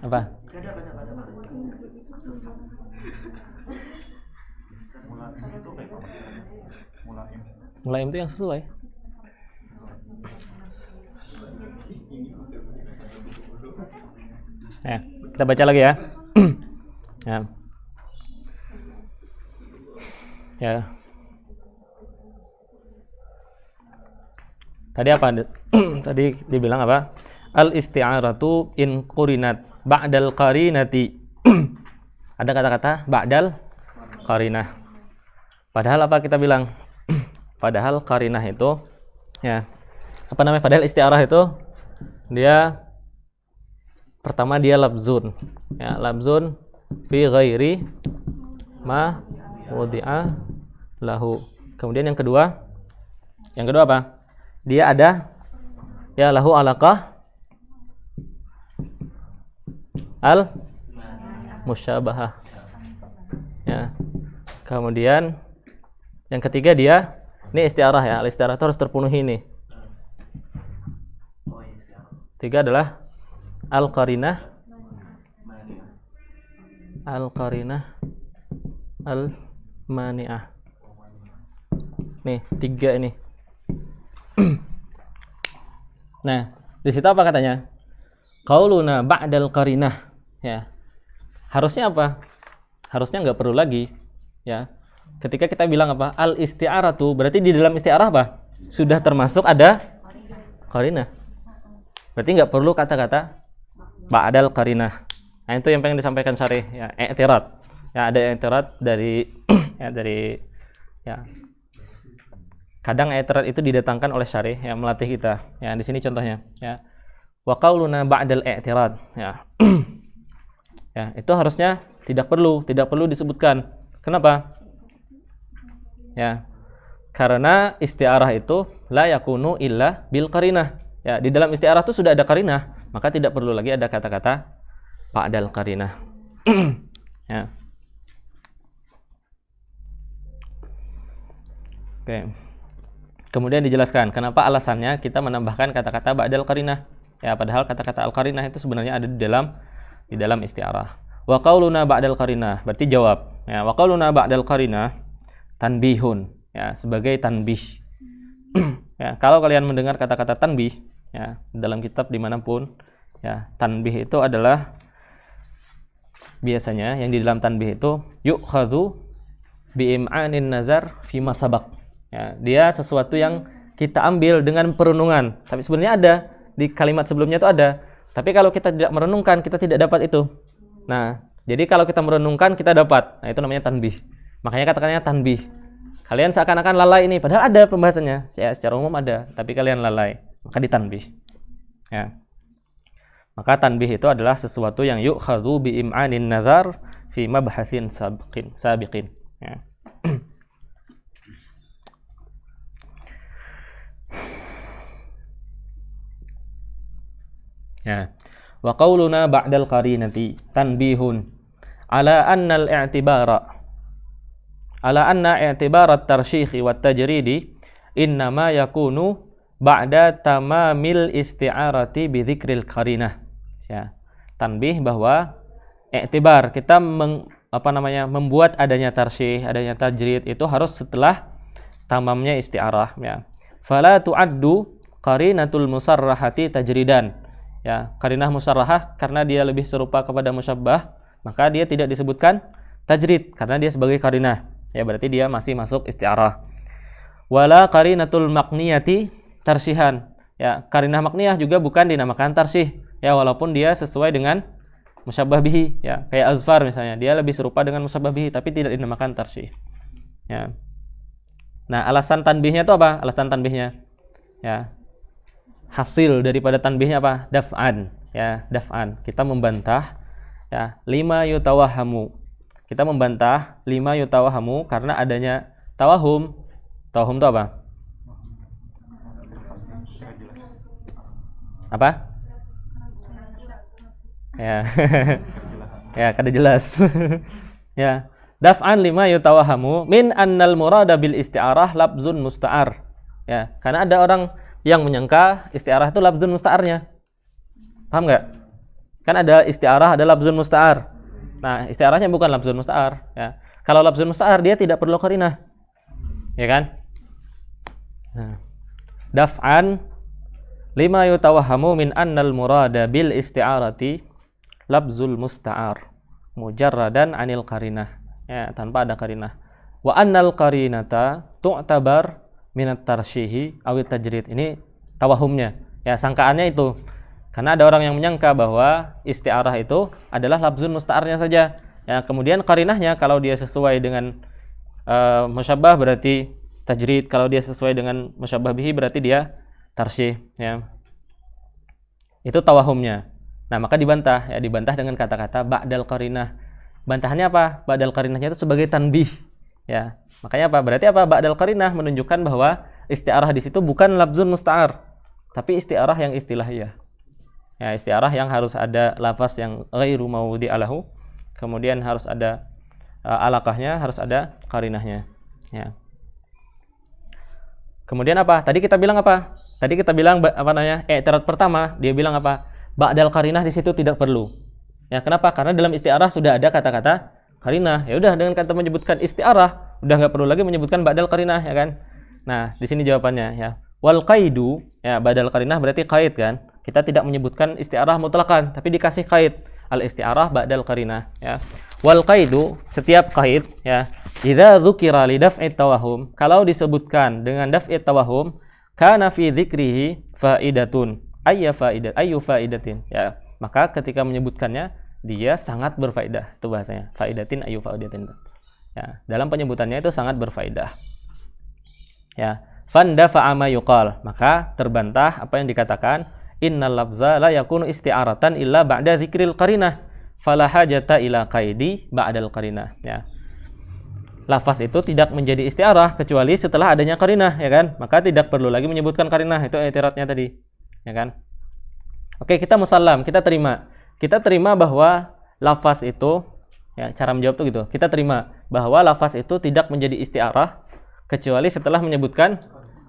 Apa? mula itu kayak apa mulaim Mulaim itu yang sesuai. Ya, kita baca lagi ya. Ya. Ya. Tadi apa? Tadi dibilang apa? Al-isti'aratu in qurinat ba'dal qarinati. Ada kata-kata ba'dal qarinah. Padahal apa kita bilang? Padahal qarinah itu ya, apa namanya? Padahal isti'arah itu dia pertama dia labzun. Ya, labzun fi ghairi ma wudi'a lahu. Kemudian yang kedua apa? Dia ada ya lahu alaqah al musyabahah. Ya. Kemudian yang ketiga dia ini istiarah ya. Al-istiarah itu harus terpenuhi ini. Tiga adalah al-qarinah al-mani'ah. Nih, tiga ini. Nah, di situ apa katanya? Qauluna ba'dal qarinah, ya. Harusnya apa? Harusnya nggak perlu lagi, ya. Ketika kita bilang apa? Al isti'aratu, berarti di dalam isti'arah apa? Sudah termasuk ada qarinah. Berarti nggak perlu kata-kata ba'dal qarinah. Nah, itu yang pengen disampaikan Syarih, ya, i'tirad. Ya, ada i'tirad dari ya dari ya. Kadang i'tirad itu didatangkan oleh Syarih yang melatih kita. Ya, di sini contohnya, ya. Wa qauluna ba'dal i'tirad, ya. Ya, itu harusnya tidak perlu disebutkan. Kenapa? Ya. Karena isti'arah itu la yakunu illa bil qarinah. Ya, di dalam isti'arah itu sudah ada qarinah, maka tidak perlu lagi ada kata-kata ba'dal qarinah. Ya. Oke. Kemudian dijelaskan kenapa alasannya kita menambahkan kata-kata ba'dal qarinah. Ya, padahal kata-kata al-qarinah itu sebenarnya ada di dalam isti'arah. Wa qauluna ba'dal qarinah, berarti jawab. Ya, wa qauluna ba'dal qarinah tanbihun, ya, sebagai tanbih. Ya, kalau kalian mendengar kata-kata tanbih, ya, dalam kitab dimanapun, ya, tanbih itu adalah biasanya yang di dalam tanbih itu yu'khadhu bi'im'anin nazar fi ma sabaq. Ya, dia sesuatu yang kita ambil dengan perenungan. Tapi sebenarnya ada di kalimat sebelumnya itu ada. Tapi kalau kita tidak merenungkan, kita tidak dapat itu. Nah, jadi kalau kita merenungkan, kita dapat. Nah, itu namanya tanbih. Makanya katakannya tanbih. Kalian seakan-akan lalai ini, padahal ada pembahasannya. Ya, secara umum ada, tapi kalian lalai. Maka ditanbih. Ya. Maka tanbih itu adalah sesuatu yang yu'khadhu bi im'anin nazar fi mabhasin sabiqin. Ya. Ya. Wa qauluna ba'dal qarinati tanbihun ala anna i'tibarat tarsyikhi wat tajridi innama yakunu ba'da tamamil isti'arati bi dzikril qarinah. Ya. Tanbih bahwa i'tibar kita membuat adanya tarsyih, adanya tajrid itu harus setelah tamamnya isti'arah, ya. Fala tu'addu qarinatul musarrahati tajridan. Ya, qarinah musarrahah karena dia lebih serupa kepada musyabbah, maka dia tidak disebutkan tajrid karena dia sebagai qarinah. Ya, berarti dia masih masuk isti'arah. Wala qarinatul maqniyati tarsihan. Ya, qarinah maqniyah juga bukan dinamakan tarsih. Ya, walaupun dia sesuai dengan musyabbah bihi, ya, kayak azfar misalnya, dia lebih serupa dengan musyabbah bihi tapi tidak dinamakan tarsih. Ya. Nah, alasan tanbihnya itu apa? Alasan tanbihnya, ya, hasil daripada tanbihnya apa? Daf'an, ya, daf'an. Kita membantah, ya, lima yutawahamu. Kita membantah lima yutawahamu karena adanya tawahum. Tawahum itu apa? Apa? Ya. Ya, kada jelas. Ya. Daf'an lima yutawahamu min annal murada bil isti'arah labzun musta'ar. Ya, karena ada orang yang menyangka isti'arah itu labzun musta'arnya. Paham nggak? Kan ada isti'arah, ada labzun musta'ar. Nah, isti'arahnya bukan labzun musta'ar, ya. Kalau labzun musta'ar dia tidak perlu qarinah. Ya kan? Nah, daf'an lima yutawahamu min annal murada bil isti'arati labzul musta'ar mujarradan anil qarinah. Ya, tanpa ada qarinah. Wa annal qarinata tu'tabar minat tarsyihi awit tajrid. Ini tawahumnya, ya, sangkaannya itu. Karena ada orang yang menyangka bahwa isti'arah itu adalah labzun musta'arnya saja. Ya, kemudian qarinahnya kalau dia sesuai dengan musyabbah berarti tajrid, kalau dia sesuai dengan musyabbah bihi berarti dia tarsyih, ya. Itu tawahumnya. Nah, maka dibantah, ya, dibantah dengan kata-kata ba'dal qarinah. Bantahannya apa? Ba'dal qarinahnya itu sebagai tanbih, ya. Makanya apa? Berarti apa? Ba'dal qarinah menunjukkan bahwa isti'arah di situ bukan labzun musta'ar, tapi isti'arah yang istilahiyah. Ya, isti'arah yang harus ada lafaz yang ghairu mawdi'alahu, kemudian harus ada alaqahnya, harus ada qarinahnya, ya. Kemudian apa? Tadi kita bilang apa? Tadi kita bilang i'tirad pertama, dia bilang apa? Ba'dal qarinah di situ tidak perlu. Ya, kenapa? Karena dalam isti'arah sudah ada kata-kata qarinah. Ya udah, dengan kata menyebutkan isti'arah udah nggak perlu lagi menyebutkan ba'dal qarinah, ya kan? Nah, di sini jawabannya, ya. Wal qaidu, ya, ba'dal qarinah berarti qaid kan? Kita tidak menyebutkan isti'arah mutlakan, tapi dikasih qaid. Al isti'arah ba'dal qarinah, ya. Wal qaidu, setiap qaid, ya. Idza dzukira li daf'i tawahum, kalau disebutkan dengan daf'i tawahum, kana fi dzikrihi faidatun. Ayyu faidatin, ya. Maka ketika menyebutkannya dia sangat berfaedah. Itu bahasanya. Faidatin ayyu faidatin. Ya, dalam penyebutannya itu sangat berfaedah. Ya, fandafa'a ma yuqal, maka terbantah apa yang dikatakan innal lafza la yakunu isti'aratan illa ba'da dzikril qarinah fala hajata ila qaidi ba'dal qarinah, ya. Lafaz itu tidak menjadi isti'arah kecuali setelah adanya qarinah, ya kan? Maka tidak perlu lagi menyebutkan qarinah. Itu i'tiradnya tadi, ya kan? Oke, kita musallam, kita terima. Kita terima bahwa lafaz itu, ya, cara menjawab itu gitu. Kita terima bahwa lafaz itu tidak menjadi isti'arah kecuali setelah menyebutkan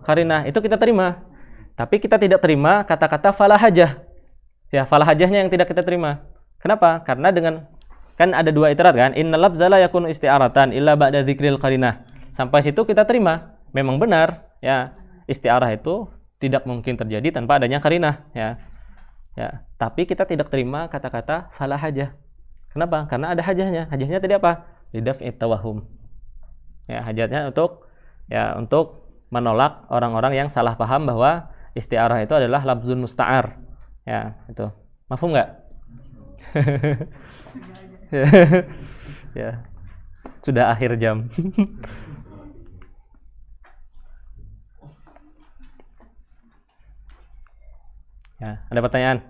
qarinah. Itu kita terima. Tapi kita tidak terima kata-kata falah hajah. Ya, falah hajahnya yang tidak kita terima. Kenapa? Karena dengan kan ada dua i'tirad kan? Innal lafza la yakunu isti'aratan illa ba'da dzikril qarinah. Sampai situ kita terima. Memang benar, ya. Isti'arah itu tidak mungkin terjadi tanpa adanya qarinah, ya. Ya, tapi kita tidak terima kata-kata falah hajah. Kenapa? Karena ada hajahnya. Hajahnya tadi apa? Lidaf'i tawahum. Ya, hajatnya untuk menolak orang-orang yang salah paham bahwa isti'arah itu adalah lafzun musta'ar. Ya, itu. Mafhum nggak? Ya. Sudah akhir jam. Ya, ada pertanyaan?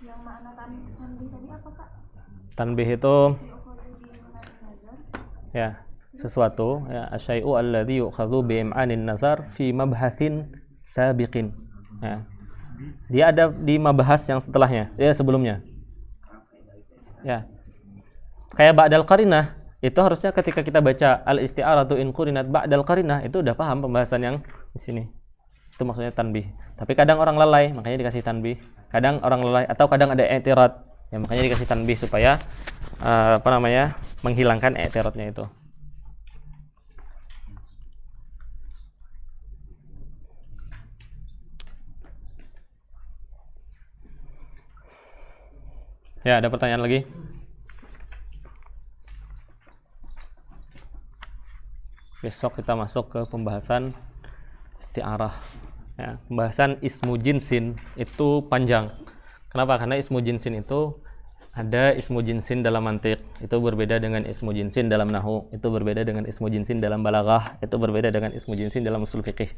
Yang makna tanbih tadi apa Kak? Tanbih itu Yu'khadhu bi nazar. ya sesuatu ya asyai'u alladhi yu'khadhu bi im'anin nazar fi mabhatsin sabiqin. Ya. Dia ada di mabahas yang setelahnya, ya sebelumnya. Ya. Kayak ba'dal qarinah, itu harusnya ketika kita baca al-isti'aratu in qurinat ba'dal qarinah itu udah paham pembahasan yang di sini. Itu maksudnya tanbih. Tapi kadang orang lalai, makanya dikasih tanbih. Kadang orang lalai atau kadang ada i'tirad, ya makanya dikasih tanbih supaya menghilangkan i'tiradnya itu. Ya, ada pertanyaan lagi? Besok kita masuk ke pembahasan isti'arah. Ya, pembahasan ismu jinsin itu panjang. Kenapa? Karena ismu jinsin itu ada ismu jinsin dalam mantiq, itu berbeda dengan ismu jinsin dalam nahwu, itu berbeda dengan ismu jinsin dalam balaghah, itu berbeda dengan ismu jinsin dalam usul fikih.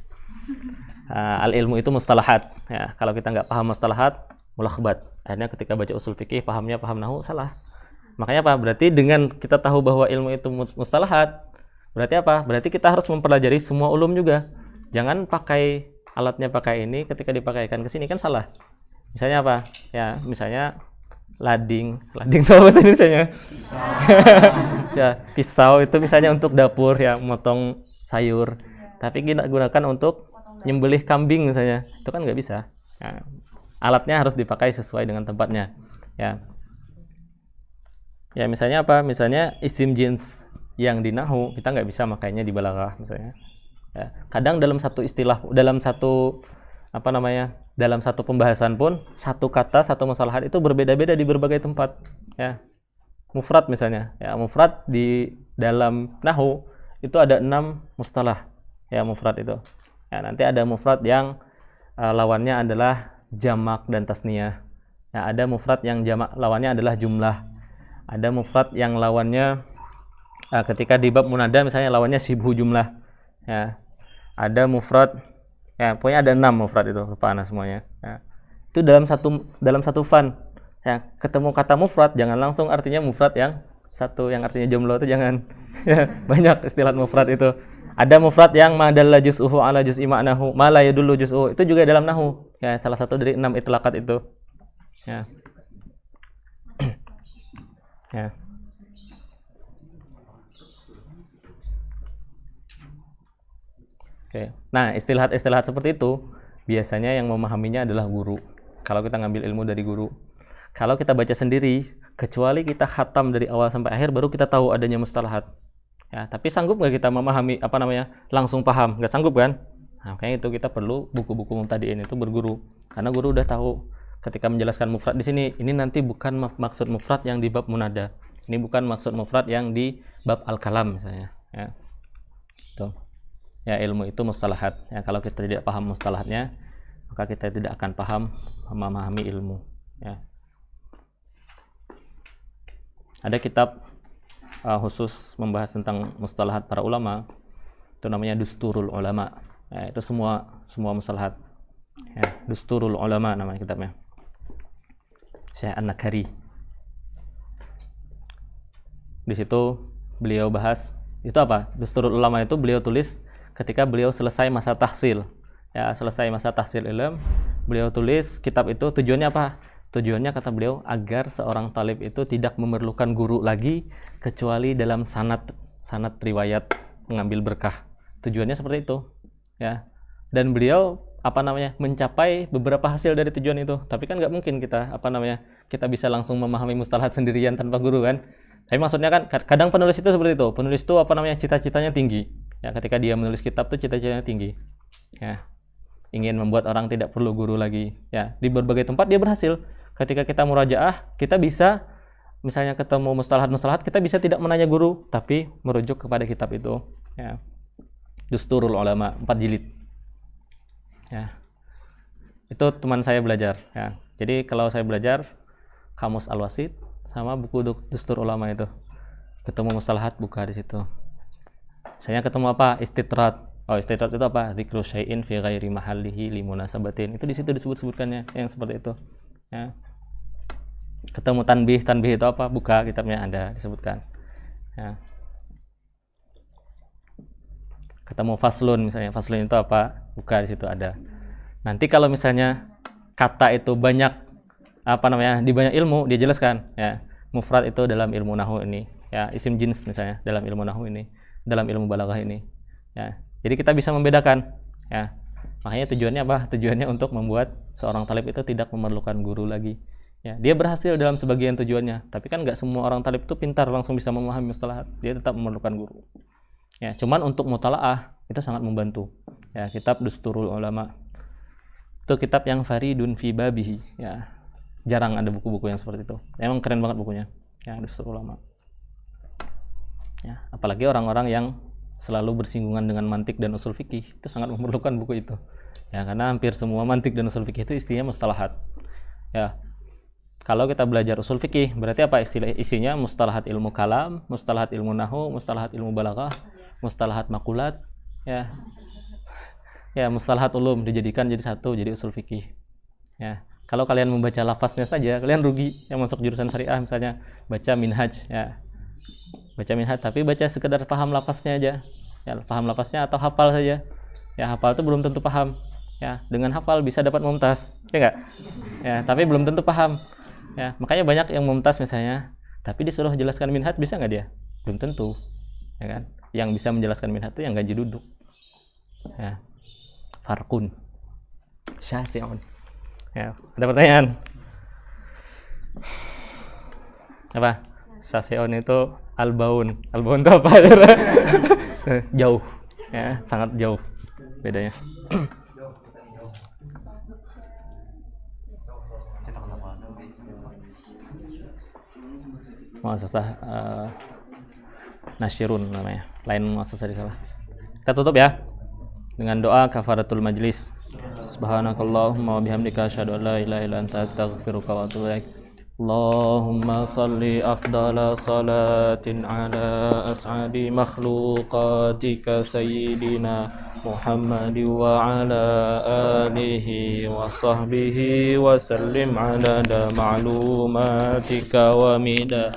Al ilmu itu mustalahat. Ya, kalau kita nggak paham mustalahat, mulakbat. Akhirnya ketika baca usul fikih pahamnya paham nahwu salah. Makanya apa? Berarti dengan kita tahu bahwa ilmu itu mustalahat, berarti apa? Berarti kita harus mempelajari semua ulum juga. Jangan pakai alatnya pakai ini, ketika dipakaikan ke sini kan salah. Misalnya apa? Ya, misalnya lading itu apa bahasa Indonesianya? Ya, pisau itu misalnya untuk dapur ya, motong sayur. Tapi kita gunakan untuk nyembelih kambing misalnya. Itu kan nggak bisa. Ya, alatnya harus dipakai sesuai dengan tempatnya. Ya. Ya, misalnya apa? Misalnya isim jins yang di nahwu kita nggak bisa makainya di balaghah misalnya. Ya, kadang dalam satu istilah, dalam satu dalam satu pembahasan pun satu kata, satu musalahat itu berbeda-beda di berbagai tempat. Ya, mufrad misalnya, ya mufrad di dalam nahwu itu ada 6 mustalah. Ya, mufrad itu. Ya, nanti ada mufrad yang lawannya adalah jamak dan tasniyah. Ya, ada mufrad yang jamak lawannya adalah jumlah. Ada mufrad yang lawannya ketika di bab munada misalnya lawannya syibhu jumlah. Ya. Ada mufrad, ya pokoknya ada 6 mufrad itu, lupa ana semuanya. Ya. Itu dalam satu fan. Ya, ketemu kata mufrad jangan langsung artinya mufrad yang satu, yang artinya jumlah itu jangan. Ya, banyak istilah mufrad itu. Ada mufrad yang ma dalla juz'uhu ala juz'i ma'nahu, ma la yadullu juz'uhu. Itu juga dalam nahwu. Ya, salah satu dari 6 itlaqat itu. Ya. Ya. Oke. Nah, istilah-istilah seperti itu biasanya yang memahaminya adalah guru. Kalau kita ngambil ilmu dari guru. Kalau kita baca sendiri, kecuali kita khatam dari awal sampai akhir baru kita tahu adanya mustalahat. Ya, tapi sanggup nggak kita memahami langsung paham? Nggak sanggup kan? Nah, makanya itu kita perlu buku-buku mubtadi'in itu berguru. Karena guru udah tahu ketika menjelaskan mufrad di sini, ini nanti bukan maksud mufrad yang di bab munada. Ini bukan maksud mufrad yang di bab al-kalam misalnya. Ya. Tuh. Ya, ilmu itu mustalahat. Ya, kalau kita tidak paham mustalahatnya, maka kita tidak akan paham memahami ilmu. Ya. Ada kitab khusus membahas tentang mustalahat para ulama. Itu namanya Dusturul Ulama. Ya, itu semua mustalahat. Ya, Dusturul Ulama nama kitabnya. Syekh An-Nakhari. Di situ beliau bahas itu apa? Dusturul Ulama itu beliau tulis ketika beliau selesai masa tahsil. Ya, selesai masa tahsil ilmu, beliau tulis kitab itu tujuannya apa? Tujuannya kata beliau agar seorang talib itu tidak memerlukan guru lagi kecuali dalam sanad riwayat mengambil berkah. Tujuannya seperti itu. Ya. Dan beliau mencapai beberapa hasil dari tujuan itu. Tapi kan nggak mungkin kita kita bisa langsung memahami mustalahat sendirian tanpa guru kan. Tapi maksudnya kan kadang penulis itu seperti itu. Penulis itu cita-citanya tinggi. Ya, ketika dia menulis kitab tuh cita-citanya tinggi. Ya. Ingin membuat orang tidak perlu guru lagi. Ya, di berbagai tempat dia berhasil. Ketika kita murajaah, kita bisa misalnya ketemu mustalahat-mustalahat, kita bisa tidak menanya guru, tapi merujuk kepada kitab itu. Ya. Dusturul Ulama 4 jilid. Ya. Itu teman saya belajar. Ya. Jadi kalau saya belajar Kamus Al-Wasit sama buku Dustur Ulama itu, ketemu mustalahat buka di situ. Saya ketemu apa? Istitrat. Oh, istitrat itu apa? Dzikru syai'in fi ghairi mahallihi li munasabatin. Itu di situ disebut-sebutkannya yang seperti itu. Ya. Ketemu tanbih itu apa? Buka kitabnya ada disebutkan. Ya. Ketemu faslun misalnya, faslun itu apa? Buka di situ ada. Nanti kalau misalnya kata itu banyak di banyak ilmu dia jelaskan, ya. Mufrad itu dalam ilmu nahwu ini, ya. Isim jins misalnya dalam ilmu nahwu ini, dalam ilmu balaghah ini, ya. Jadi kita bisa membedakan, ya. Makanya tujuannya apa? Tujuannya untuk membuat seorang talib itu tidak memerlukan guru lagi. Ya, dia berhasil dalam sebagian tujuannya, tapi kan nggak semua orang talib itu pintar langsung bisa memahami mustalahat. Dia tetap memerlukan guru. Ya, cuman untuk mutalaah itu sangat membantu. Ya, kitab Dusturul Ulama itu kitab yang faridun fi babihi. Ya, jarang ada buku-buku yang seperti itu. Emang keren banget bukunya. Ya, Dusturul Ulama. Ya, apalagi orang-orang yang selalu bersinggungan dengan mantik dan usul fikih itu sangat memerlukan buku itu. Ya, karena hampir semua mantik dan usul fikih itu isinya mustalahat. Ya. Kalau kita belajar usul fikih, berarti apa isinya? Mustalahat ilmu kalam, mustalahat ilmu nahwu, mustalahat ilmu balaghah, mustalahat makulat, ya. Ya, mustalahat ulum dijadikan jadi satu, jadi usul fikih. Ya. Kalau kalian membaca lafaznya saja, kalian rugi. Yang masuk jurusan syariah misalnya baca minhaj, ya. Baca minhaj tapi baca sekedar paham lafaznya aja. Ya, paham lafaznya atau hafal saja. Ya, hafal itu belum tentu paham. Ya, dengan hafal bisa dapat mumtaz, ya enggak? Ya, tapi belum tentu paham. Ya, makanya banyak yang mumtaz misalnya, tapi disuruh jelaskan minhaj bisa nggak dia? Belum tentu, ya kan? Yang bisa menjelaskan minhaj itu yang gaji duduk. Ya, farkun, syasi'un. Ya, ada pertanyaan? Apa? Syasi'un itu albaun. Albaun itu apa? Jauh, ya, sangat jauh bedanya. Muassasah Nasyirun namanya, lain muassasah di salah. Kita tutup ya dengan doa kafaratul majlis. Subhanakallahumma wa bihamdika asyhadu an la ilaha illa anta astaghfiruka wa atubu ilaik. Allahumma salli afdala salatin ala as'adi makhluqatika sayyidina Muhammad wa ala alihi wa sahbihi wa sallim ala ma'lumatika wa mida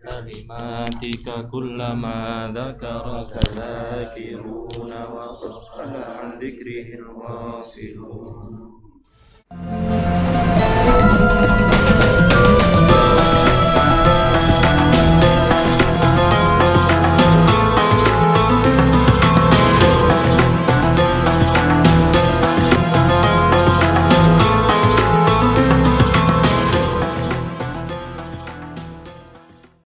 kalimatika kullama dzakaraka dzakiruna wa ghafala an dzikrihil ghafilun.